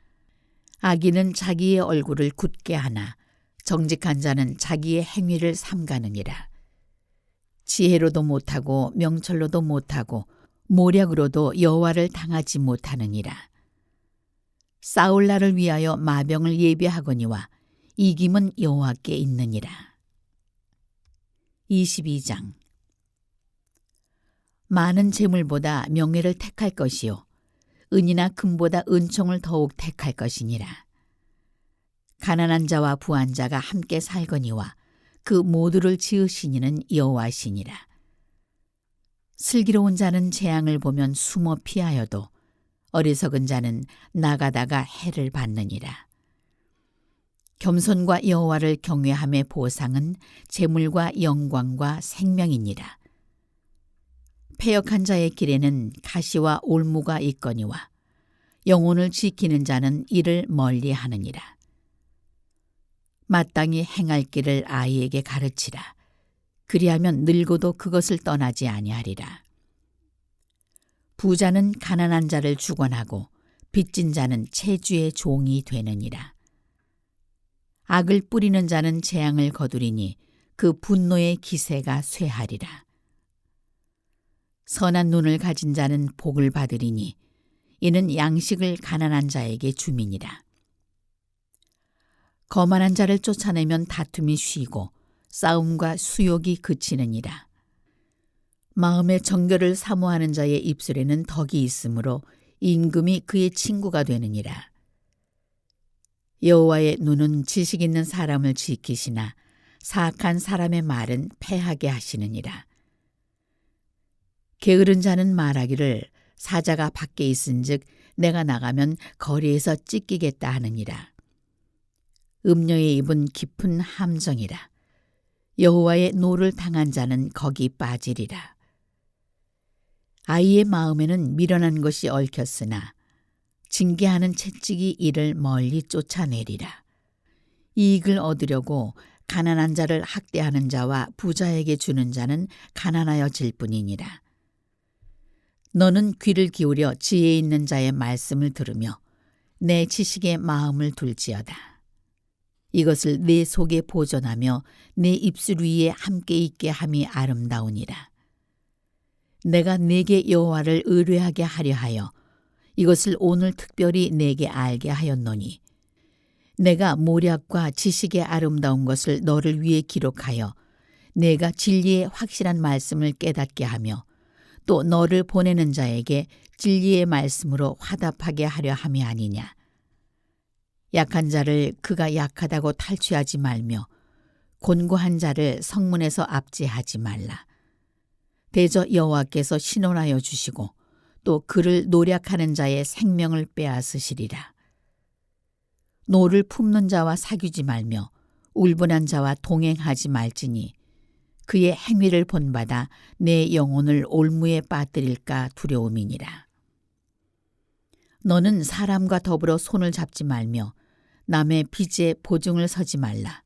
악인은 자기의 얼굴을 굳게 하나 정직한 자는 자기의 행위를 삼가느니라. 지혜로도 못하고 명철로도 못하고 모략으로도 여호와를 당하지 못하느니라. 싸울 날을 위하여 마병을 예비하거니와 이김은 여호와께 있느니라. 22장. 많은 재물보다 명예를 택할 것이요 은이나 금보다 은총을 더욱 택할 것이니라. 가난한 자와 부한 자가 함께 살거니와 그 모두를 지으시니는 여호와시니라. 슬기로운 자는 재앙을 보면 숨어 피하여도 어리석은 자는 나가다가 해를 받느니라. 겸손과 여호와를 경외함의 보상은 재물과 영광과 생명이니라. 패역한 자의 길에는 가시와 올무가 있거니와 영혼을 지키는 자는 이를 멀리하느니라. 마땅히 행할 길을 아이에게 가르치라. 그리하면 늙어도 그것을 떠나지 아니하리라. 부자는 가난한 자를 주관하고 빚진 자는 채주의 종이 되느니라. 악을 뿌리는 자는 재앙을 거두리니 그 분노의 기세가 쇠하리라. 선한 눈을 가진 자는 복을 받으리니 이는 양식을 가난한 자에게 줌이니라. 거만한 자를 쫓아내면 다툼이 쉬고 싸움과 수욕이 그치느니라. 마음의 정결을 사모하는 자의 입술에는 덕이 있으므로 임금이 그의 친구가 되느니라. 여호와의 눈은 지식 있는 사람을 지키시나 사악한 사람의 말은 패하게 하시느니라. 게으른 자는 말하기를 사자가 밖에 있은즉 내가 나가면 거리에서 찢기겠다 하느니라. 음녀의 입은 깊은 함정이라. 여호와의 노를 당한 자는 거기 빠지리라. 아이의 마음에는 미련한 것이 얽혔으나 징계하는 채찍이 이를 멀리 쫓아내리라. 이익을 얻으려고 가난한 자를 학대하는 자와 부자에게 주는 자는 가난하여질 뿐이니라. 너는 귀를 기울여 지혜 있는 자의 말씀을 들으며 내 지식에 마음을 둘지어다. 이것을 내 속에 보존하며 내 입술 위에 함께 있게 함이 아름다우니라. 내가 네게 여호와를 의뢰하게 하려 하여 이것을 오늘 특별히 내게 알게 하였노니 내가 모략과 지식의 아름다운 것을 너를 위해 기록하여 내가 진리의 확실한 말씀을 깨닫게 하며 또 너를 보내는 자에게 진리의 말씀으로 화답하게 하려 함이 아니냐. 약한 자를 그가 약하다고 탈취하지 말며 곤고한 자를 성문에서 압제하지 말라. 대저 여호와께서 신원하여 주시고 또 그를 노략하는 자의 생명을 빼앗으시리라. 노를 품는 자와 사귀지 말며 울분한 자와 동행하지 말지니 그의 행위를 본받아 내 영혼을 올무에 빠뜨릴까 두려움이니라. 너는 사람과 더불어 손을 잡지 말며 남의 빚에 보증을 서지 말라.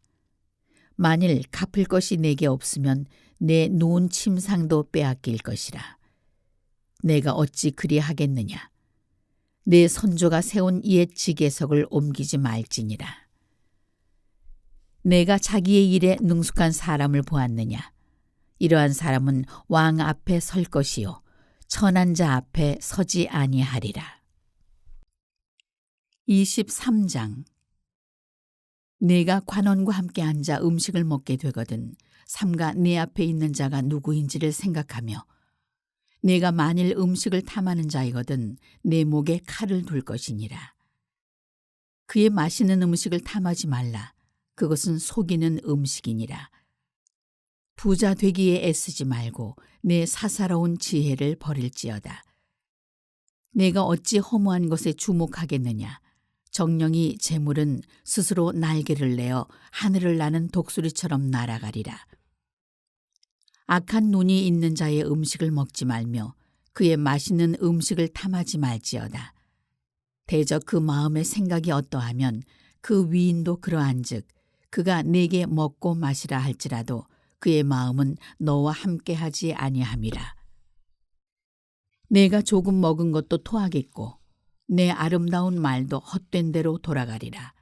만일 갚을 것이 내게 없으면 내 누운 침상도 빼앗길 것이라. 내가 어찌 그리하겠느냐. 내 선조가 세운 옛 지계석을 옮기지 말지니라. 내가 자기의 일에 능숙한 사람을 보았느냐. 이러한 사람은 왕 앞에 설 것이요 천한 자 앞에 서지 아니하리라. 23장. 네가 관원과 함께 앉아 음식을 먹게 되거든 삼가 네 앞에 있는 자가 누구인지를 생각하며 네가 만일 음식을 탐하는 자이거든 내 목에 칼을 둘 것이니라. 그의 맛있는 음식을 탐하지 말라. 그것은 속이는 음식이니라. 부자 되기에 애쓰지 말고 내 사사로운 지혜를 버릴지어다. 내가 어찌 허무한 것에 주목하겠느냐. 정령이 재물은 스스로 날개를 내어 하늘을 나는 독수리처럼 날아가리라. 악한 눈이 있는 자의 음식을 먹지 말며 그의 맛있는 음식을 탐하지 말지어다. 대저 그 마음의 생각이 어떠하면 그 위인도 그러한즉 그가 네게 먹고 마시라 할지라도 그의 마음은 너와 함께하지 아니함이라. 내가 조금 먹은 것도 토하겠고 내 아름다운 말도 헛된 대로 돌아가리라.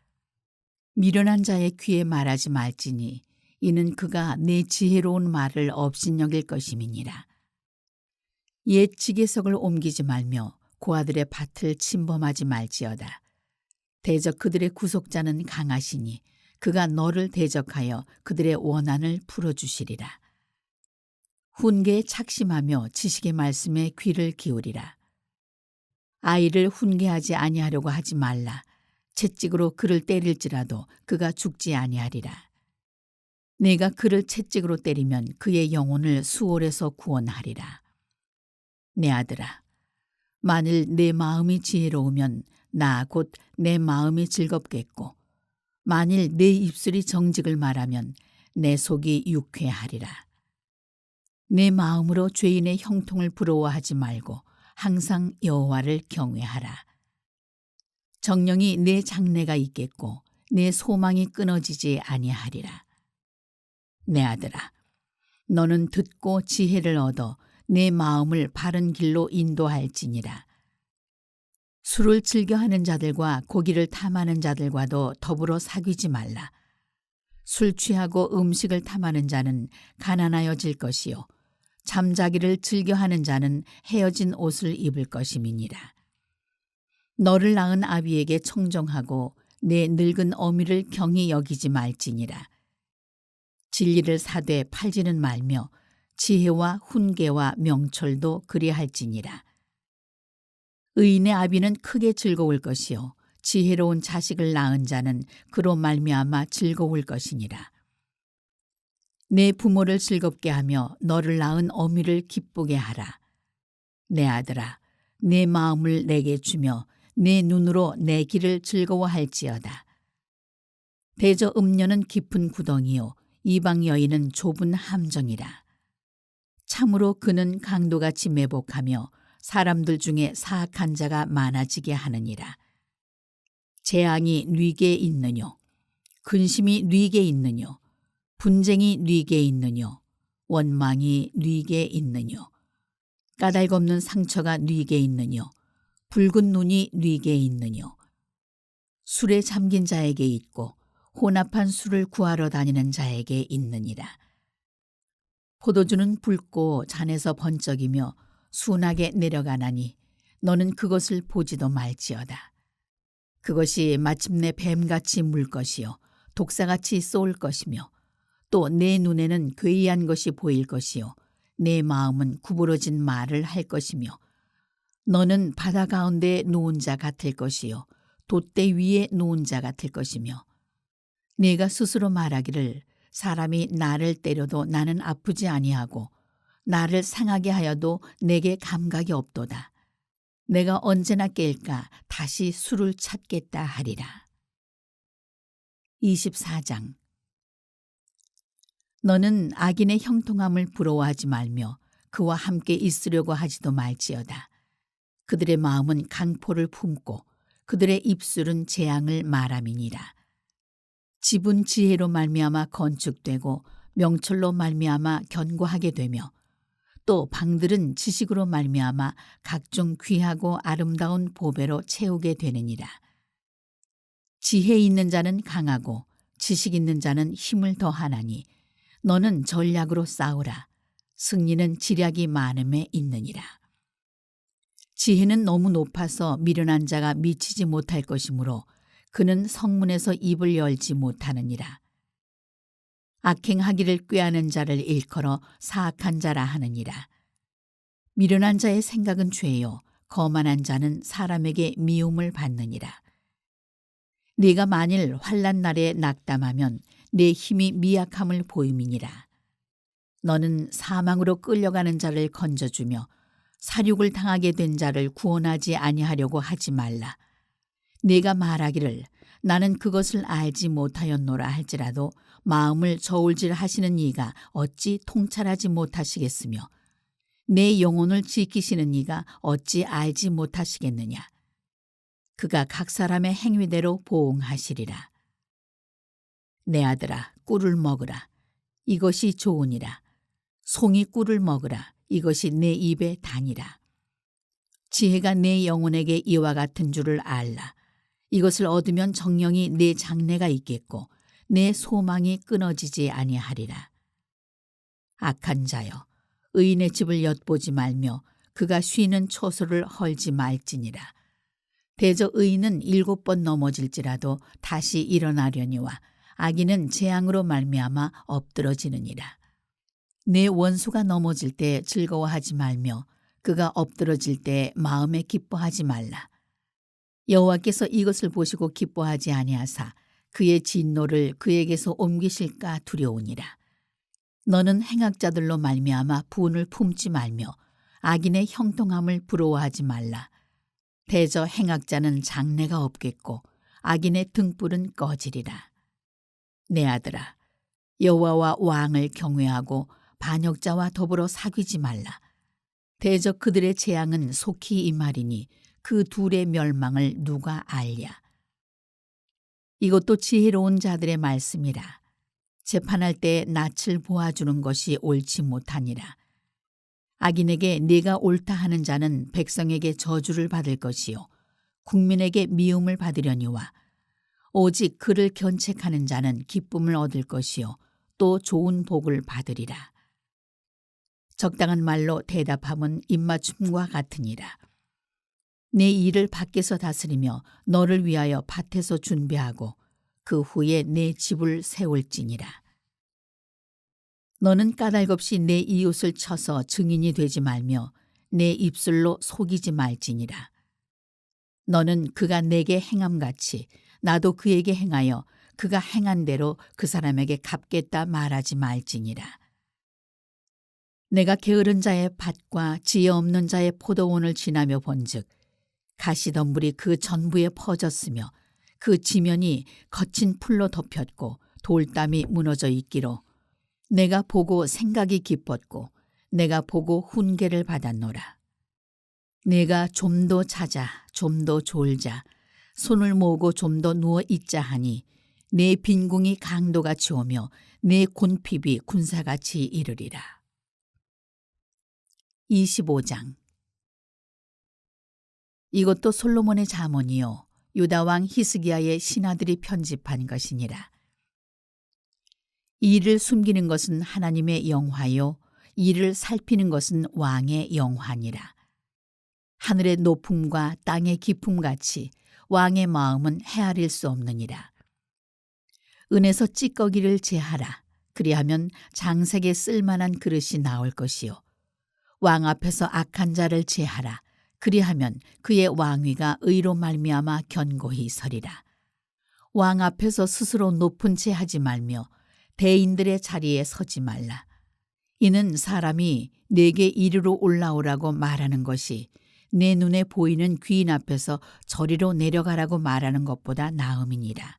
미련한 자의 귀에 말하지 말지니 이는 그가 내 지혜로운 말을 업신여길 것임이니라. 옛 지게석을 옮기지 말며 고아들의 밭을 침범하지 말지어다. 대적 그들의 구속자는 강하시니 그가 너를 대적하여 그들의 원한을 풀어주시리라. 훈계에 착심하며 지식의 말씀에 귀를 기울이라. 아이를 훈계하지 아니하려고 하지 말라. 채찍으로 그를 때릴지라도 그가 죽지 아니하리라. 내가 그를 채찍으로 때리면 그의 영혼을 수월에서 구원하리라. 내 아들아, 만일 내 마음이 지혜로우면 나 곧 내 마음이 즐겁겠고 만일 내 입술이 정직을 말하면 내 속이 유쾌하리라. 내 마음으로 죄인의 형통을 부러워하지 말고 항상 여호와를 경외하라. 정령이 내 장래가 있겠고 내 소망이 끊어지지 아니하리라. 내 아들아, 너는 듣고 지혜를 얻어 내 마음을 바른 길로 인도할지니라. 술을 즐겨하는 자들과 고기를 탐하는 자들과도 더불어 사귀지 말라. 술 취하고 음식을 탐하는 자는 가난하여질 것이요 잠자기를 즐겨하는 자는 헤어진 옷을 입을 것임이니라. 너를 낳은 아비에게 청정하고 내 늙은 어미를 경히 여기지 말지니라. 진리를 사되 팔지는 말며 지혜와 훈계와 명철도 그리할지니라. 의인의 아비는 크게 즐거울 것이요 지혜로운 자식을 낳은 자는 그로 말미암아 즐거울 것이니라. 내 부모를 즐겁게 하며 너를 낳은 어미를 기쁘게 하라. 내 아들아, 내 마음을 내게 주며 내 눈으로 내 길을 즐거워할지어다. 대저 음녀는 깊은 구덩이요 이방 여인은 좁은 함정이라. 참으로 그는 강도같이 매복하며 사람들 중에 사악한 자가 많아지게 하느니라. 재앙이 뉘게 있느뇨, 근심이 뉘게 있느뇨, 분쟁이 뉘게 있느뇨, 원망이 뉘게 있느뇨, 까닭없는 상처가 뉘게 있느뇨, 붉은 눈이 뉘게 있느뇨. 술에 잠긴 자에게 있고 혼합한 술을 구하러 다니는 자에게 있느니라. 포도주는 붉고 잔에서 번쩍이며 순하게 내려가나니 너는 그것을 보지도 말지어다. 그것이 마침내 뱀같이 물 것이요 독사같이 쏠 것이며 또 내 눈에는 괴이한 것이 보일 것이요 내 마음은 구부러진 말을 할 것이며 너는 바다 가운데 누운 자 같을 것이요 돛대 위에 누운 자 같을 것이며 네가 스스로 말하기를 사람이 나를 때려도 나는 아프지 아니하고 나를 상하게 하여도 내게 감각이 없도다. 내가 언제나 깰까 다시 술을 찾겠다 하리라. 24장. 너는 악인의 형통함을 부러워하지 말며 그와 함께 있으려고 하지도 말지어다. 그들의 마음은 강포를 품고 그들의 입술은 재앙을 말함이니라. 집은 지혜로 말미암아 건축되고 명철로 말미암아 견고하게 되며 또 방들은 지식으로 말미암아 각종 귀하고 아름다운 보배로 채우게 되느니라. 지혜 있는 자는 강하고 지식 있는 자는 힘을 더하나니 너는 전략으로 싸우라. 승리는 지략이 많음에 있느니라. 지혜는 너무 높아서 미련한 자가 미치지 못할 것이므로 그는 성문에서 입을 열지 못하느니라. 악행하기를 꾀하는 자를 일컬어 사악한 자라 하느니라. 미련한 자의 생각은 죄요 거만한 자는 사람에게 미움을 받느니라. 네가 만일 환난 날에 낙담하면 내 힘이 미약함을 보임이니라. 너는 사망으로 끌려가는 자를 건져주며 사륙을 당하게 된 자를 구원하지 아니하려고 하지 말라. 네가 말하기를 나는 그것을 알지 못하였노라 할지라도 마음을 저울질하시는 이가 어찌 통찰하지 못하시겠으며 내 영혼을 지키시는 이가 어찌 알지 못하시겠느냐. 그가 각 사람의 행위대로 보응하시리라. 내 아들아 꿀을 먹으라. 이것이 좋으니라. 송이 꿀을 먹으라. 이것이 내 입에 다니라. 지혜가 내 영혼에게 이와 같은 줄을 알라. 이것을 얻으면 정령이 내 장래가 있겠고 내 소망이 끊어지지 아니하리라. 악한 자여, 의인의 집을 엿보지 말며 그가 쉬는 처소를 헐지 말지니라. 대저 의인은 7번 넘어질지라도 다시 일어나려니와 악인은 재앙으로 말미암아 엎드러지느니라. 내 원수가 넘어질 때 즐거워하지 말며 그가 엎드러질 때 마음에 기뻐하지 말라. 여호와께서 이것을 보시고 기뻐하지 아니하사 그의 진노를 그에게서 옮기실까 두려우니라. 너는 행악자들로 말미암아 분을 품지 말며 악인의 형통함을 부러워하지 말라. 대저 행악자는 장래가 없겠고 악인의 등불은 꺼지리라. 내 아들아, 여호와와 왕을 경외하고 반역자와 더불어 사귀지 말라. 대저 그들의 재앙은 속히 임하리니 그 둘의 멸망을 누가 알랴. 이것도 지혜로운 자들의 말씀이라. 재판할 때 낯을 보아주는 것이 옳지 못하니라. 악인에게 네가 옳다 하는 자는 백성에게 저주를 받을 것이요 국민에게 미움을 받으려니와 오직 그를 견책하는 자는 기쁨을 얻을 것이요 또 좋은 복을 받으리라. 적당한 말로 대답함은 입맞춤과 같으니라. 내 일을 밖에서 다스리며 너를 위하여 밭에서 준비하고 그 후에 내 집을 세울지니라. 너는 까닭없이 내 이웃을 쳐서 증인이 되지 말며 내 입술로 속이지 말지니라. 너는 그가 내게 행함같이 나도 그에게 행하여 그가 행한 대로 그 사람에게 갚겠다 말하지 말지니라. 내가 게으른 자의 밭과 지혜 없는 자의 포도원을 지나며 본즉 가시덤불이 그 전부에 퍼졌으며 그 지면이 거친 풀로 덮였고 돌담이 무너져 있기로 내가 보고 생각이 깊었고 내가 보고 훈계를 받았노라. 내가 좀 더 자자 좀 더 졸자 손을 모으고 좀 더 누워 있자 하니 내 빈궁이 강도같이 오며 내 곤핍이 군사같이 이르리라. 25장. 이것도 솔로몬의 잠언이요 유다 왕 히스기야의 신하들이 편집한 것이니라. 이를 숨기는 것은 하나님의 영화요 이를 살피는 것은 왕의 영화니라. 하늘의 높음과 땅의 깊음같이 왕의 마음은 헤아릴 수 없느니라. 은에서 찌꺼기를 제하라. 그리하면 장색에 쓸만한 그릇이 나올 것이요 왕 앞에서 악한 자를 제하라. 그리하면 그의 왕위가 의로 말미암아 견고히 서리라. 왕 앞에서 스스로 높은 채 하지 말며 대인들의 자리에 서지 말라. 이는 사람이 내게 이리로 올라오라고 말하는 것이 내 눈에 보이는 귀인 앞에서 저리로 내려가라고 말하는 것보다 나음이니라.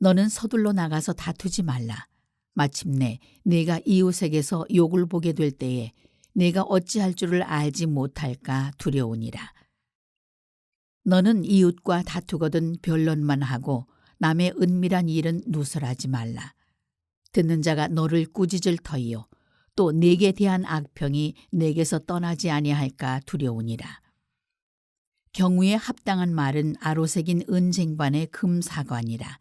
너는 서둘러 나가서 다투지 말라. 마침내 네가 이웃에게서 욕을 보게 될 때에 내가 어찌할 줄을 알지 못할까 두려우니라. 너는 이웃과 다투거든 변론만 하고 남의 은밀한 일은 누설하지 말라. 듣는 자가 너를 꾸짖을 터이요 또 네게 대한 악평이 내게서 떠나지 아니할까 두려우니라. 경우에 합당한 말은 아로새긴 은쟁반의 금사관이라.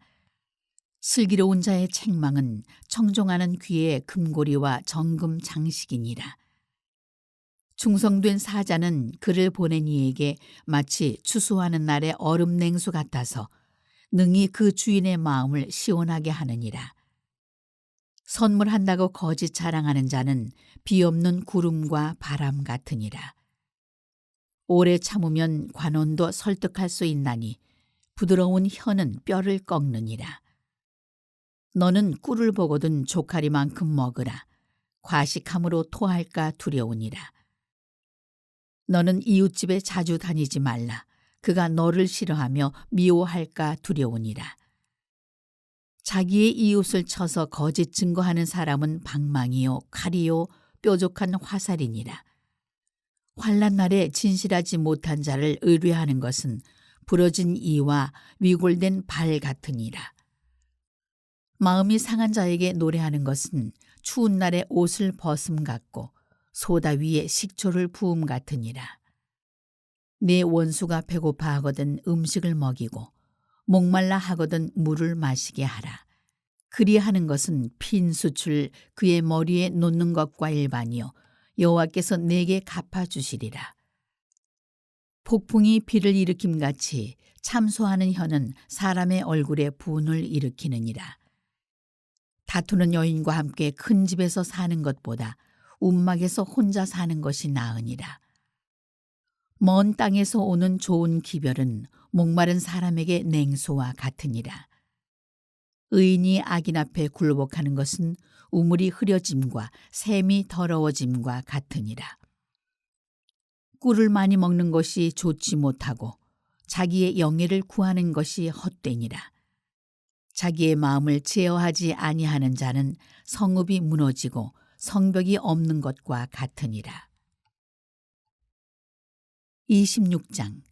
슬기로운 자의 책망은 청종하는 귀의 금고리와 정금 장식이니라. 충성된 사자는 그를 보낸 이에게 마치 추수하는 날의 얼음 냉수 같아서 능히 그 주인의 마음을 시원하게 하느니라. 선물한다고 거짓 자랑하는 자는 비 없는 구름과 바람 같으니라. 오래 참으면 관원도 설득할 수 있나니 부드러운 혀는 뼈를 꺾느니라. 너는 꿀을 보거든 조카리만큼 먹으라. 과식함으로 토할까 두려우니라. 너는 이웃집에 자주 다니지 말라. 그가 너를 싫어하며 미워할까 두려우니라. 자기의 이웃을 쳐서 거짓 증거하는 사람은 방망이요 칼이요 뾰족한 화살이니라. 환난 날에 진실하지 못한 자를 의뢰하는 것은 부러진 이와 위골된 발 같으니라. 마음이 상한 자에게 노래하는 것은 추운 날에 옷을 벗음 같고 소다 위에 식초를 부음 같으니라. 네 원수가 배고파 하거든 음식을 먹이고 목말라 하거든 물을 마시게 하라. 그리하는 것은 핀 숯을 그의 머리에 놓는 것과 일반이요 여호와께서 내게 갚아주시리라. 폭풍이 비를 일으킴같이 참소하는 혀는 사람의 얼굴에 분을 일으키느니라. 다투는 여인과 함께 큰 집에서 사는 것보다 움막에서 혼자 사는 것이 나으니라. 먼 땅에서 오는 좋은 기별은 목마른 사람에게 냉소와 같으니라. 의인이 악인 앞에 굴복하는 것은 우물이 흐려짐과 샘이 더러워짐과 같으니라. 꿀을 많이 먹는 것이 좋지 못하고 자기의 영예를 구하는 것이 헛되니라. 자기의 마음을 제어하지 아니하는 자는 성읍이 무너지고 성벽이 없는 것과 같으니라. 26장.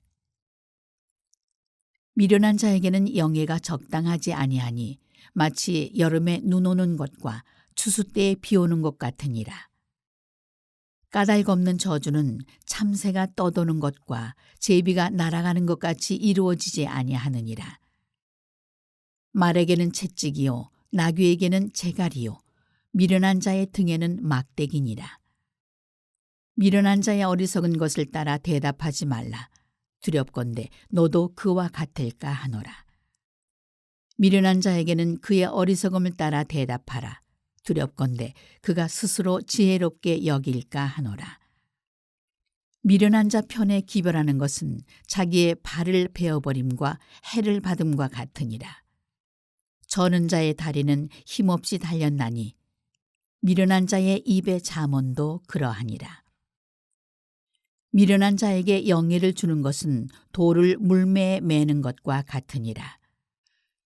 미련한 자에게는 영예가 적당하지 아니하니 마치 여름에 눈 오는 것과 추수 때에 비 오는 것 같으니라. 까닭 없는 저주는 참새가 떠도는 것과 제비가 날아가는 것 같이 이루어지지 아니하느니라. 말에게는 채찍이요 나귀에게는 재갈이요 미련한 자의 등에는 막대기니라. 미련한 자의 어리석은 것을 따라 대답하지 말라. 두렵건대 너도 그와 같을까 하노라. 미련한 자에게는 그의 어리석음을 따라 대답하라. 두렵건대 그가 스스로 지혜롭게 여길까 하노라. 미련한 자 편에 기별하는 것은 자기의 발을 베어버림과 해를 받음과 같으니라. 저는 자의 다리는 힘없이 달렸나니 미련한 자의 입의 잠언도 그러하니라. 미련한 자에게 영예를 주는 것은 돌을 물매에 매는 것과 같으니라.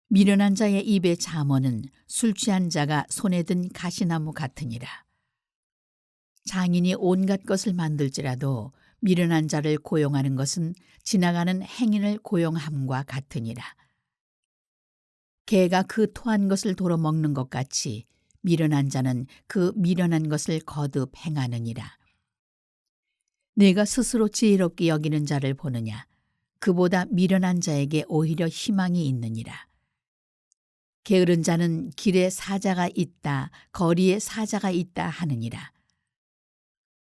미련한 자의 입의 잠언은 술 취한 자가 손에 든 가시나무 같으니라. 장인이 온갖 것을 만들지라도 미련한 자를 고용하는 것은 지나가는 행인을 고용함과 같으니라. 개가 그 토한 것을 도로 먹는 것 같이 미련한 자는 그 미련한 것을 거듭 행하느니라. 내가 스스로 지혜롭게 여기는 자를 보느냐? 그보다 미련한 자에게 오히려 희망이 있느니라. 게으른 자는 길에 사자가 있다, 거리에 사자가 있다 하느니라.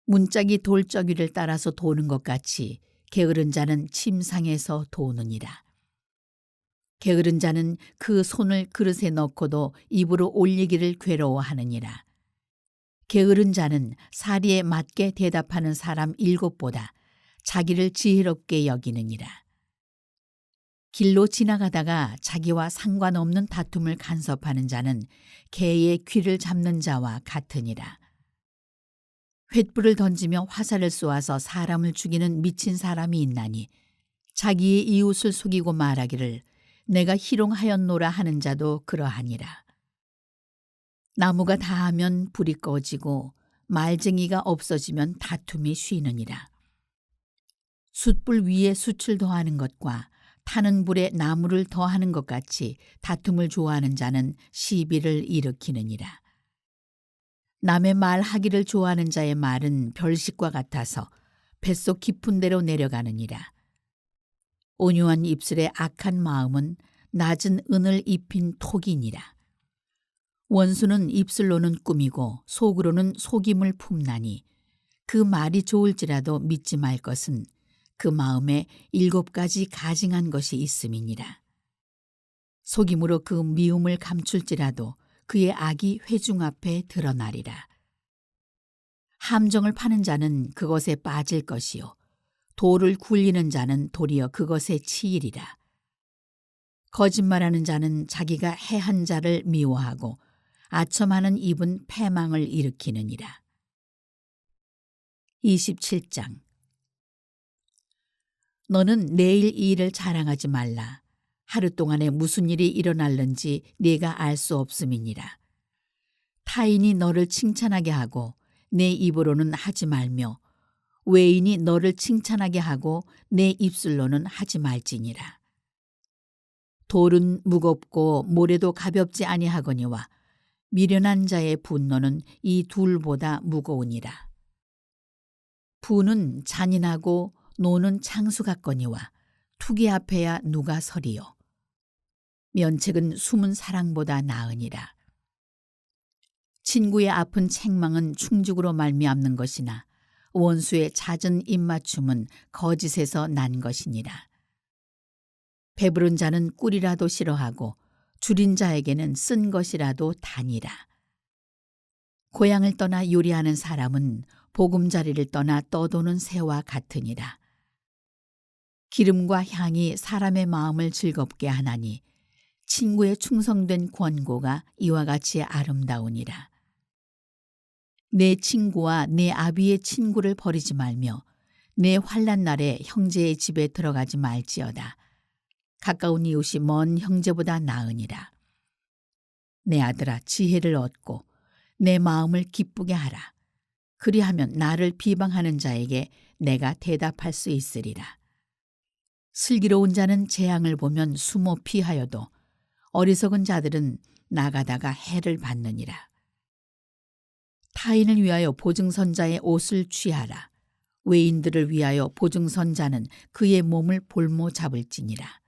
문짝이 돌저귀를 따라서 도는 것 같이 게으른 자는 침상에서 도느니라. 게으른 자는 그 손을 그릇에 넣고도 입으로 올리기를 괴로워하느니라. 게으른 자는 사리에 맞게 대답하는 사람 7보다 자기를 지혜롭게 여기느니라. 길로 지나가다가 자기와 상관없는 다툼을 간섭하는 자는 개의 귀를 잡는 자와 같으니라. 횃불을 던지며 화살을 쏘아서 사람을 죽이는 미친 사람이 있나니 자기의 이웃을 속이고 말하기를 내가 희롱하였노라 하는 자도 그러하니라. 나무가 다하면 불이 꺼지고 말쟁이가 없어지면 다툼이 쉬느니라. 숯불 위에 숯을 더하는 것과 타는 불에 나무를 더하는 것 같이 다툼을 좋아하는 자는 시비를 일으키느니라. 남의 말하기를 좋아하는 자의 말은 별식과 같아서 뱃속 깊은 데로 내려가느니라. 온유한 입술의 악한 마음은 낮은 은을 입힌 톡이니라. 원수는 입술로는 꾸미고 속으로는 속임을 품나니 그 말이 좋을지라도 믿지 말 것은 그 마음에 7가지 가증한 것이 있음이니라. 속임으로 그 미움을 감출지라도 그의 악이 회중 앞에 드러나리라. 함정을 파는 자는 그것에 빠질 것이요 돌을 굴리는 자는 도리어 그것에 치이리라. 거짓말하는 자는 자기가 해한 자를 미워하고 아첨하는 입은 패망을 일으키느니라. 27장. 너는 내일 이 일을 자랑하지 말라. 하루 동안에 무슨 일이 일어날는지 네가 알 수 없음이니라. 타인이 너를 칭찬하게 하고 내 입으로는 하지 말며 외인이 너를 칭찬하게 하고 내 입술로는 하지 말지니라. 돌은 무겁고 모래도 가볍지 아니하거니와 미련한 자의 분노는 이 둘보다 무거우니라. 분은 잔인하고 노는 창수 같거니와 투기 앞에야 누가 서리요. 면책은 숨은 사랑보다 나으니라. 친구의 아픈 책망은 충죽으로 말미암는 것이나 원수의 잦은 입맞춤은 거짓에서 난 것이니라. 배부른 자는 꿀이라도 싫어하고 줄인 자에게는 쓴 것이라도 다니라. 고향을 떠나 요리하는 사람은 보금자리를 떠나 떠도는 새와 같으니라. 기름과 향이 사람의 마음을 즐겁게 하나니 친구의 충성된 권고가 이와 같이 아름다우니라. 내 친구와 내 아비의 친구를 버리지 말며 내 환난 날에 형제의 집에 들어가지 말지어다. 가까운 이웃이 먼 형제보다 나으니라. 내 아들아, 지혜를 얻고 내 마음을 기쁘게 하라. 그리하면 나를 비방하는 자에게 내가 대답할 수 있으리라. 슬기로운 자는 재앙을 보면 숨어 피하여도 어리석은 자들은 나가다가 해를 받느니라. 타인을 위하여 보증선자의 옷을 취하라. 외인들을 위하여 보증선자는 그의 몸을 볼모 잡을지니라.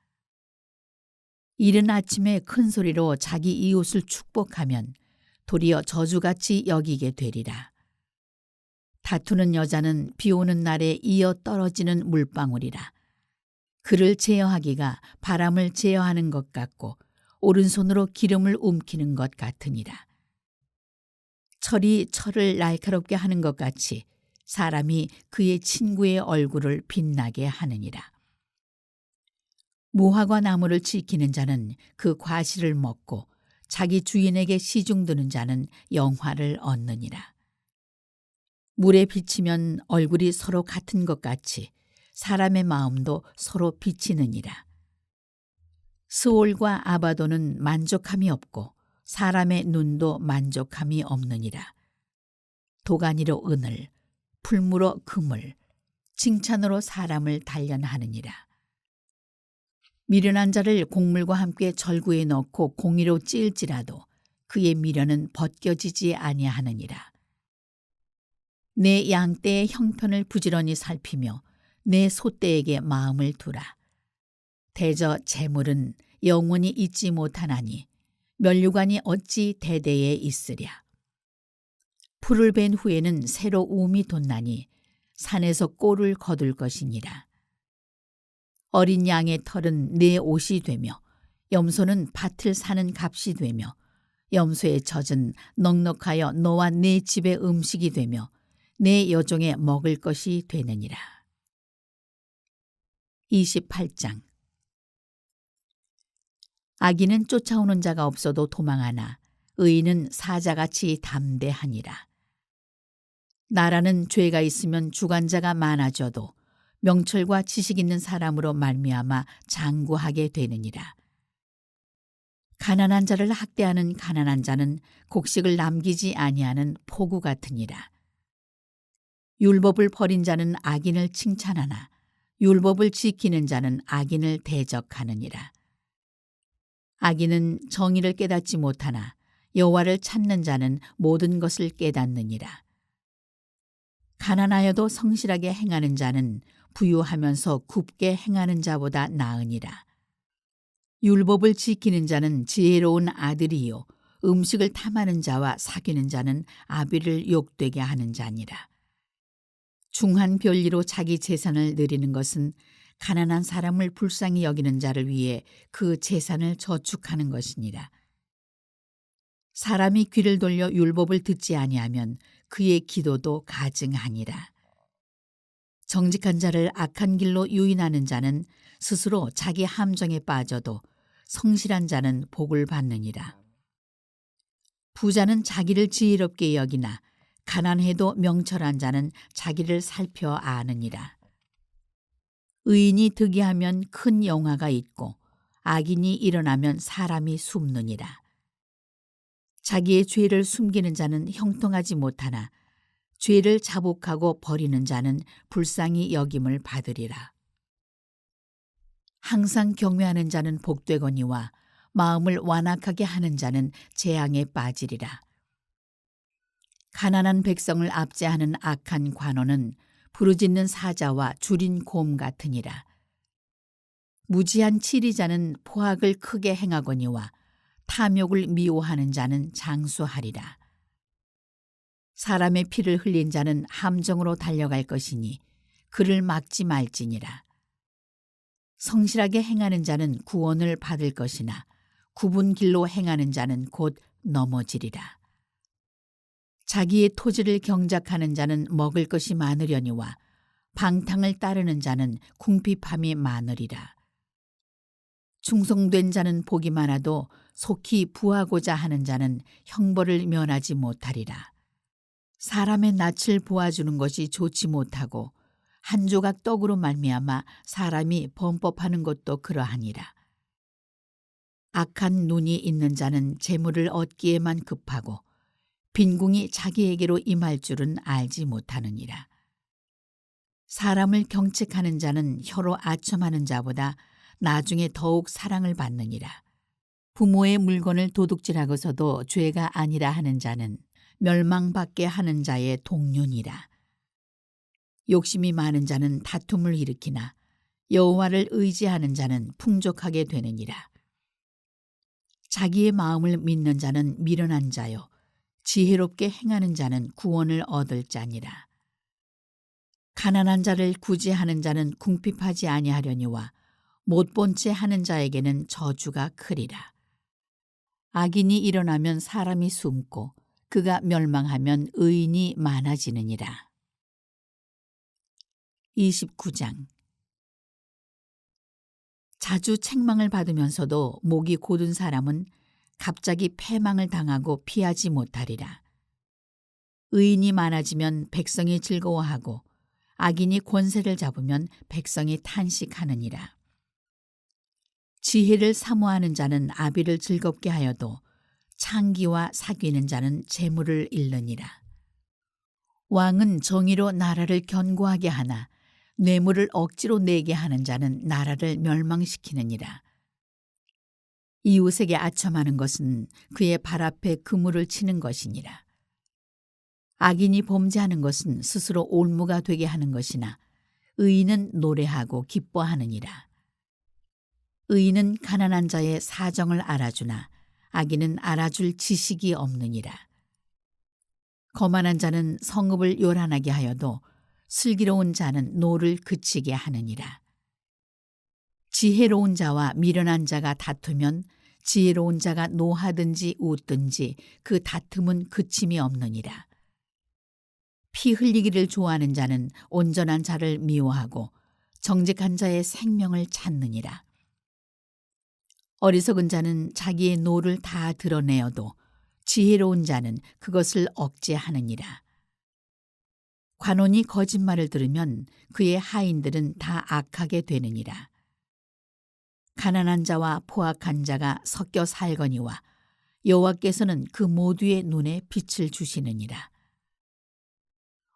이른 아침에 큰 소리로 자기 이웃을 축복하면 도리어 저주같이 여기게 되리라. 다투는 여자는 비 오는 날에 이어 떨어지는 물방울이라. 그를 제어하기가 바람을 제어하는 것 같고 오른손으로 기름을 움키는 것 같으니라. 철이 철을 날카롭게 하는 것 같이 사람이 그의 친구의 얼굴을 빛나게 하느니라. 무화과 나무를 지키는 자는 그 과실을 먹고 자기 주인에게 시중드는 자는 영화를 얻느니라. 물에 비치면 얼굴이 서로 같은 것 같이 사람의 마음도 서로 비치느니라. 스올과 아바도는 만족함이 없고 사람의 눈도 만족함이 없느니라. 도가니로 은을, 풀무로 금을, 칭찬으로 사람을 단련하느니라. 미련한 자를 곡물과 함께 절구에 넣고 공의로 찌을지라도 그의 미련은 벗겨지지 아니하느니라. 내 양떼의 형편을 부지런히 살피며 내 소떼에게 마음을 두라. 대저 재물은 영원히 잊지 못하나니 면류관이 어찌 대대에 있으랴. 풀을 벤 후에는 새로 움이 돋나니 산에서 꼴을 거둘 것이니라. 어린 양의 털은 내 옷이 되며 염소는 밭을 사는 값이 되며 염소의 젖은 넉넉하여 너와 내 집의 음식이 되며 내 여종의 먹을 것이 되느니라. 28장. 악인은 쫓아오는 자가 없어도 도망하나 의인은 사자같이 담대하니라. 나라는 죄가 있으면 주관자가 많아져도 명철과 지식 있는 사람으로 말미암아 장구하게 되느니라. 가난한 자를 학대하는 가난한 자는 곡식을 남기지 아니하는 포구 같으니라. 율법을 버린 자는 악인을 칭찬하나 율법을 지키는 자는 악인을 대적하느니라. 악인은 정의를 깨닫지 못하나 여호와를 찾는 자는 모든 것을 깨닫느니라. 가난하여도 성실하게 행하는 자는 부유하면서 굽게 행하는 자보다 나으니라. 율법을 지키는 자는 지혜로운 아들이요 음식을 탐하는 자와 사귀는 자는 아비를 욕되게 하는 자니라. 중한 별리로 자기 재산을 늘리는 것은 가난한 사람을 불쌍히 여기는 자를 위해 그 재산을 저축하는 것이니라. 사람이 귀를 돌려 율법을 듣지 아니하면 그의 기도도 가증하니라. 정직한 자를 악한 길로 유인하는 자는 스스로 자기 함정에 빠져도 성실한 자는 복을 받느니라. 부자는 자기를 지혜롭게 여기나 가난해도 명철한 자는 자기를 살펴 아느니라. 의인이 득이하면 큰 영화가 있고 악인이 일어나면 사람이 숨느니라. 자기의 죄를 숨기는 자는 형통하지 못하나 죄를 자복하고 버리는 자는 불쌍히 여김을 받으리라. 항상 경외하는 자는 복되거니와 마음을 완악하게 하는 자는 재앙에 빠지리라. 가난한 백성을 압제하는 악한 관원은 부르짖는 사자와 줄인 곰 같으니라. 무지한 치리자는 포악을 크게 행하거니와 탐욕을 미워하는 자는 장수하리라. 사람의 피를 흘린 자는 함정으로 달려갈 것이니 그를 막지 말지니라. 성실하게 행하는 자는 구원을 받을 것이나 굽은 길로 행하는 자는 곧 넘어지리라. 자기의 토지를 경작하는 자는 먹을 것이 많으려니와 방탕을 따르는 자는 궁핍함이 많으리라. 충성된 자는 복이 많아도 속히 부하고자 하는 자는 형벌을 면하지 못하리라. 사람의 낯을 보아주는 것이 좋지 못하고 한 조각 떡으로 말미암아 사람이 범법하는 것도 그러하니라. 악한 눈이 있는 자는 재물을 얻기에만 급하고 빈궁이 자기에게로 임할 줄은 알지 못하느니라. 사람을 경책하는 자는 혀로 아첨하는 자보다 나중에 더욱 사랑을 받느니라. 부모의 물건을 도둑질하고서도 죄가 아니라 하는 자는 멸망받게 하는 자의 동료니라. 욕심이 많은 자는 다툼을 일으키나 여호와를 의지하는 자는 풍족하게 되느니라. 자기의 마음을 믿는 자는 미련한 자요 지혜롭게 행하는 자는 구원을 얻을 자니라. 가난한 자를 구제하는 자는 궁핍하지 아니하려니와 못 본 채 하는 자에게는 저주가 크리라. 악인이 일어나면 사람이 숨고 그가 멸망하면 의인이 많아지느니라. 29장. 자주 책망을 받으면서도 목이 곧은 사람은 갑자기 패망을 당하고 피하지 못하리라. 의인이 많아지면 백성이 즐거워하고 악인이 권세를 잡으면 백성이 탄식하느니라. 지혜를 사모하는 자는 아비를 즐겁게 하여도 창기와 사귀는 자는 재물을 잃느니라. 왕은 정의로 나라를 견고하게 하나 뇌물을 억지로 내게 하는 자는 나라를 멸망시키느니라. 이웃에게 아첨하는 것은 그의 발 앞에 그물을 치는 것이니라. 악인이 범죄하는 것은 스스로 올무가 되게 하는 것이나 의인은 노래하고 기뻐하느니라. 의인은 가난한 자의 사정을 알아주나 악인은 알아줄 지식이 없느니라. 거만한 자는 성읍을 요란하게 하여도 슬기로운 자는 노를 그치게 하느니라. 지혜로운 자와 미련한 자가 다투면 지혜로운 자가 노하든지 웃든지 그 다툼은 그침이 없느니라. 피 흘리기를 좋아하는 자는 온전한 자를 미워하고 정직한 자의 생명을 찾느니라. 어리석은 자는 자기의 노를 다 드러내어도 지혜로운 자는 그것을 억제하느니라. 관원이 거짓말을 들으면 그의 하인들은 다 악하게 되느니라. 가난한 자와 포악한 자가 섞여 살거니와 여호와께서는 그 모두의 눈에 빛을 주시느니라.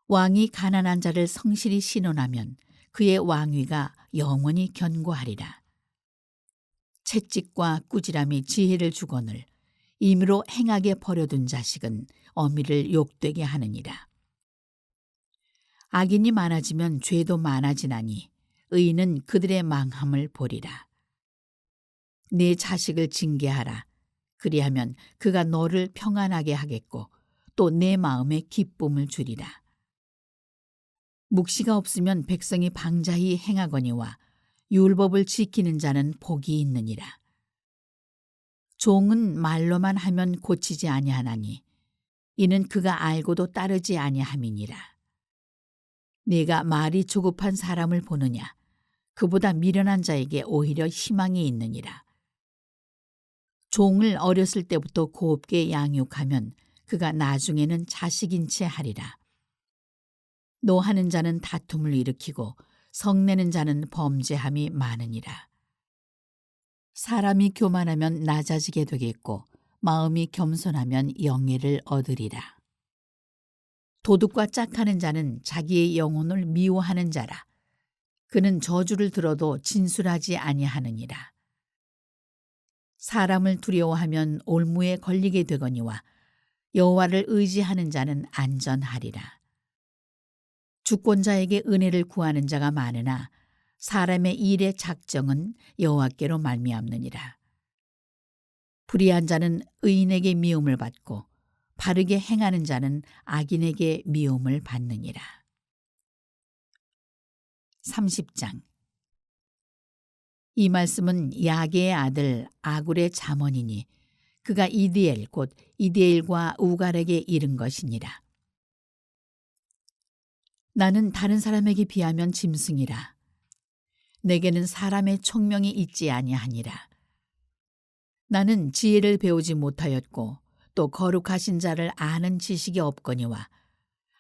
왕이 가난한 자를 성실히 신원하면 그의 왕위가 영원히 견고하리라. 채찍과 꾸지람이 지혜를 주거늘 임의로 행하게 버려둔 자식은 어미를 욕되게 하느니라. 악인이 많아지면 죄도 많아지나니 의인은 그들의 망함을 보리라. 네 자식을 징계하라. 그리하면 그가 너를 평안하게 하겠고 또 내 마음에 기쁨을 주리라. 묵시가 없으면 백성이 방자히 행하거니와 율법을 지키는 자는 복이 있느니라. 종은 말로만 하면 고치지 아니하나니 이는 그가 알고도 따르지 아니함이니라. 네가 말이 조급한 사람을 보느냐? 그보다 미련한 자에게 오히려 희망이 있느니라. 종을 어렸을 때부터 곱게 양육하면 그가 나중에는 자식인 채 하리라. 노하는 자는 다툼을 일으키고 성내는 자는 범죄함이 많으니라. 사람이 교만하면 낮아지게 되겠고 마음이 겸손하면 영예를 얻으리라. 도둑과 짝하는 자는 자기의 영혼을 미워하는 자라. 그는 저주를 들어도 진술하지 아니하느니라. 사람을 두려워하면 올무에 걸리게 되거니와 여호와를 의지하는 자는 안전하리라. 주권자에게 은혜를 구하는 자가 많으나 사람의 일의 작정은 여호와께로 말미암느니라. 불의한 자는 의인에게 미움을 받고 바르게 행하는 자는 악인에게 미움을 받느니라. 30장. 이 말씀은 야게의 아들 아굴의 잠언이니 그가 이디엘 곧 이디엘과 우갈에게 이른 것이니라. 나는 다른 사람에게 비하면 짐승이라. 내게는 사람의 총명이 있지 아니하니라. 나는 지혜를 배우지 못하였고 또 거룩하신 자를 아는 지식이 없거니와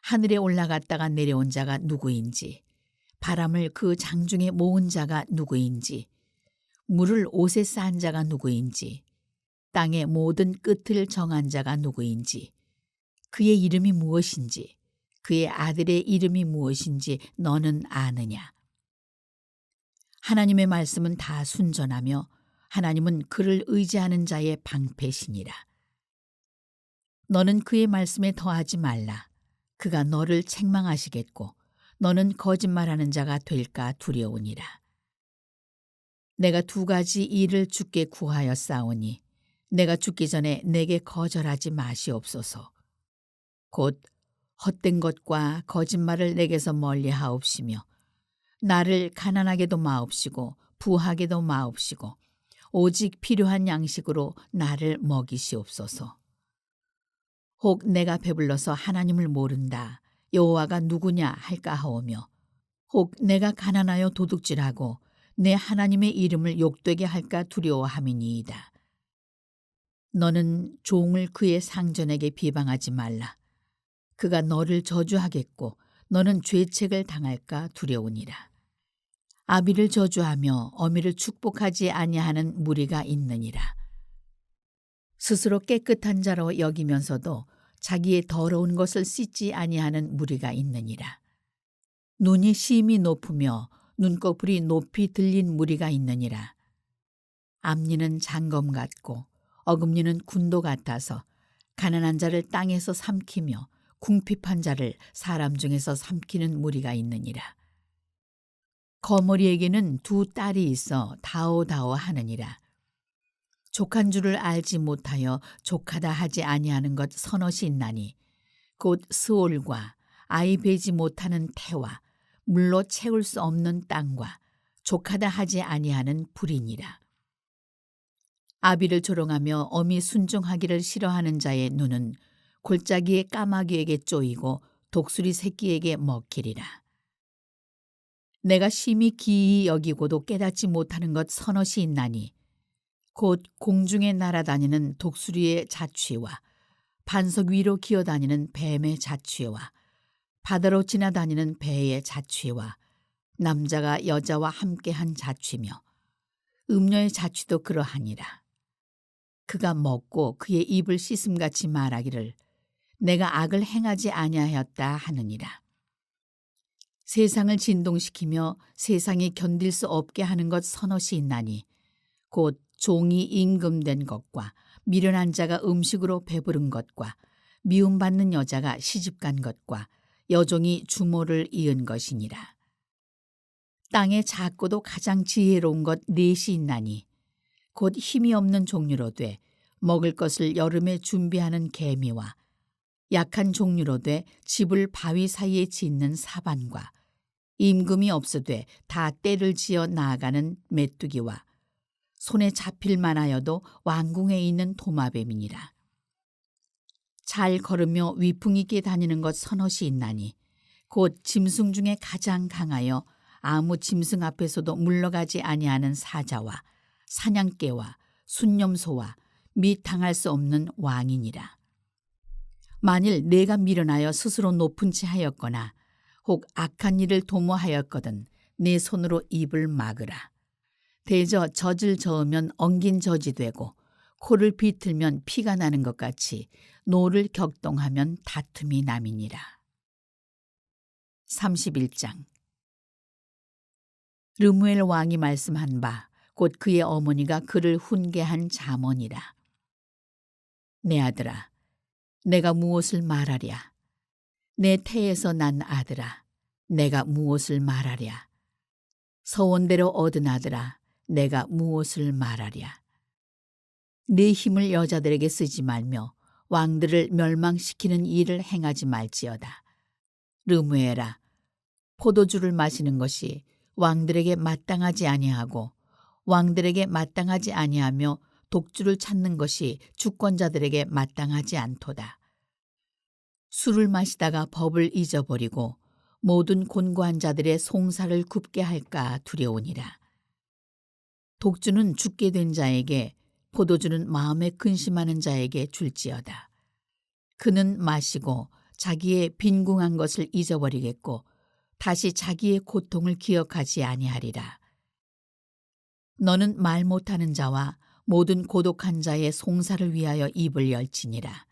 하늘에 올라갔다가 내려온 자가 누구인지 바람을 그 장중에 모은 자가 누구인지 물을 옷에 싼 자가 누구인지 땅의 모든 끝을 정한 자가 누구인지 그의 이름이 무엇인지 그의 아들의 이름이 무엇인지 너는 아느냐. 하나님의 말씀은 다 순전하며 하나님은 그를 의지하는 자의 방패시니라. 너는 그의 말씀에 더하지 말라. 그가 너를 책망하시겠고 너는 거짓말하는 자가 될까 두려우니라. 내가 2가지 일을 주께 구하였사오니 내가 죽기 전에 내게 거절하지 마시옵소서. 곧 헛된 것과 거짓말을 내게서 멀리하옵시며 나를 가난하게도 마옵시고 부하게도 마옵시고 오직 필요한 양식으로 나를 먹이시옵소서. 혹 내가 배불러서 하나님을 모른다 여호와가 누구냐 할까 하오며 혹 내가 가난하여 도둑질하고 내 하나님의 이름을 욕되게 할까 두려워함이니이다. 너는 종을 그의 상전에게 비방하지 말라. 그가 너를 저주하겠고 너는 죄책을 당할까 두려우니라. 아비를 저주하며 어미를 축복하지 아니하는 무리가 있느니라. 스스로 깨끗한 자로 여기면서도 자기의 더러운 것을 씻지 아니하는 무리가 있느니라. 눈이 심히 높으며 눈꺼풀이 높이 들린 무리가 있느니라. 앞니는 장검 같고 어금니는 군도 같아서 가난한 자를 땅에서 삼키며 궁핍한 자를 사람 중에서 삼키는 무리가 있느니라. 거머리에게는 2 딸이 있어 다오다오 하느니라. 족한 줄을 알지 못하여 족하다 하지 아니하는 것 서넛이 있나니 곧 스올과 아이 베지 못하는 태와 물로 채울 수 없는 땅과 족하다 하지 아니하는 불이니라. 아비를 조롱하며 어미 순종하기를 싫어하는 자의 눈은 골짜기의 까마귀에게 쪼이고 독수리 새끼에게 먹히리라. 내가 심히 기이 여기고도 깨닫지 못하는 것 서넛이 있나니 곧 공중에 날아다니는 독수리의 자취와 반석 위로 기어다니는 뱀의 자취와 바다로 지나다니는 배의 자취와 남자가 여자와 함께한 자취며 음녀의 자취도 그러하니라. 그가 먹고 그의 입을 씻음같이 말하기를 내가 악을 행하지 아니하였다 하느니라. 세상을 진동시키며 세상이 견딜 수 없게 하는 것 서넛이 있나니 곧 종이 임금된 것과 미련한 자가 음식으로 배부른 것과 미움받는 여자가 시집간 것과 여종이 주모를 이은 것이니라. 땅에 작고도 가장 지혜로운 것 4이 있나니 곧 힘이 없는 종류로 돼 먹을 것을 여름에 준비하는 개미와 약한 종류로 돼 집을 바위 사이에 짓는 사반과 임금이 없으되 다 때를 지어 나아가는 메뚜기와 손에 잡힐 만하여도 왕궁에 있는 도마뱀이니라. 잘 걸으며 위풍 있게 다니는 것 서넛이 있나니 곧 짐승 중에 가장 강하여 아무 짐승 앞에서도 물러가지 아니하는 사자와 사냥개와 순념소와 및 당할 수 없는 왕이니라. 만일 내가 미련하여 스스로 높은 채 하였거나 혹 악한 일을 도모하였거든 내 손으로 입을 막으라. 대저 젖을 저으면 엉긴 젖이 되고 코를 비틀면 피가 나는 것 같이 노를 격동하면 다툼이 남이니라. 31장. 르무엘 왕이 말씀한 바 곧 그의 어머니가 그를 훈계한 잠언이라. 내 아들아, 내가 무엇을 말하랴? 내 태에서 난 아들아, 내가 무엇을 말하랴. 서원대로 얻은 아들아, 내가 무엇을 말하랴. 네 힘을 여자들에게 쓰지 말며 왕들을 멸망시키는 일을 행하지 말지어다. 르무엘아, 포도주를 마시는 것이 왕들에게 마땅하지 아니하고 왕들에게 마땅하지 아니하며 독주를 찾는 것이 주권자들에게 마땅하지 않도다. 술을 마시다가 법을 잊어버리고 모든 곤고한 자들의 송사를 굽게 할까 두려우니라. 독주는 죽게 된 자에게, 포도주는 마음에 근심하는 자에게 줄지어다. 그는 마시고 자기의 빈궁한 것을 잊어버리겠고 다시 자기의 고통을 기억하지 아니하리라. 너는 말 못하는 자와 모든 고독한 자의 송사를 위하여 입을 열지니라.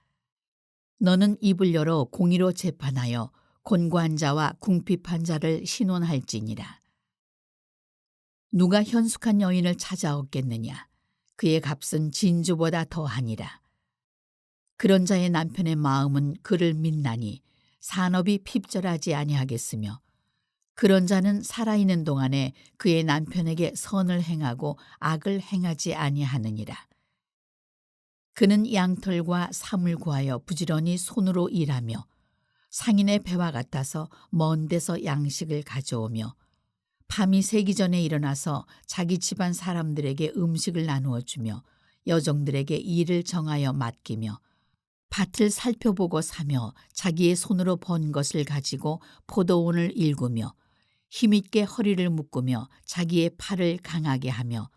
너는 입을 열어 공의로 재판하여 곤고한 자와 궁핍한 자를 신원할지니라. 누가 현숙한 여인을 찾아오겠느냐. 그의 값은 진주보다 더하니라. 그런 자의 남편의 마음은 그를 믿나니 산업이 핍절하지 아니하겠으며 그런 자는 살아있는 동안에 그의 남편에게 선을 행하고 악을 행하지 아니하느니라. 그는 양털과 삼을 구하여 부지런히 손으로 일하며 상인의 배와 같아서 먼 데서 양식을 가져오며 밤이 새기 전에 일어나서 자기 집안 사람들에게 음식을 나누어 주며 여종들에게 일을 정하여 맡기며 밭을 살펴보고 사며 자기의 손으로 번 것을 가지고 포도원을 일구며 힘있게 허리를 묶으며 자기의 팔을 강하게 하며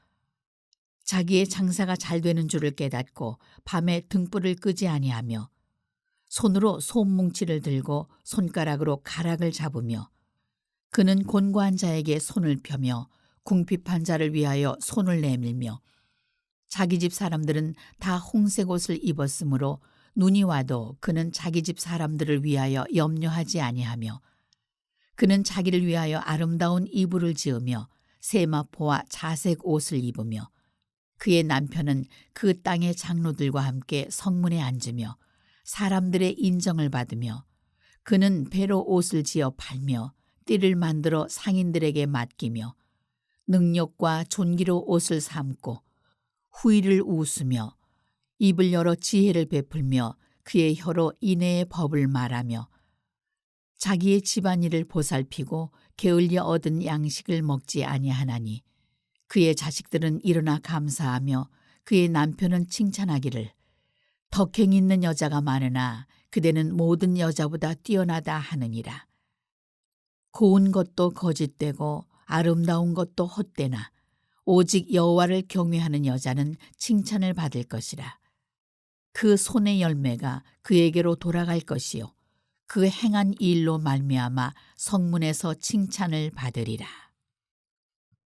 자기의 장사가 잘 되는 줄을 깨닫고 밤에 등불을 끄지 아니하며 손으로 솜뭉치를 들고 손가락으로 가락을 잡으며 그는 곤고한 자에게 손을 펴며 궁핍한 자를 위하여 손을 내밀며 자기 집 사람들은 다 홍색 옷을 입었으므로 눈이 와도 그는 자기 집 사람들을 위하여 염려하지 아니하며 그는 자기를 위하여 아름다운 이불을 지으며 세마포와 자색 옷을 입으며 그의 남편은 그 땅의 장로들과 함께 성문에 앉으며 사람들의 인정을 받으며 그는 배로 옷을 지어 팔며 띠를 만들어 상인들에게 맡기며 능력과 존귀로 옷을 삼고 후일을 웃으며 입을 열어 지혜를 베풀며 그의 혀로 인애의 법을 말하며 자기의 집안일을 보살피고 게을려 얻은 양식을 먹지 아니하나니 그의 자식들은 일어나 감사하며 그의 남편은 칭찬하기를 덕행 있는 여자가 많으나 그대는 모든 여자보다 뛰어나다 하느니라. 고운 것도 거짓되고 아름다운 것도 헛되나 오직 여호와를 경외하는 여자는 칭찬을 받을 것이라. 그 손의 열매가 그에게로 돌아갈 것이요 그 행한 일로 말미암아 성문에서 칭찬을 받으리라.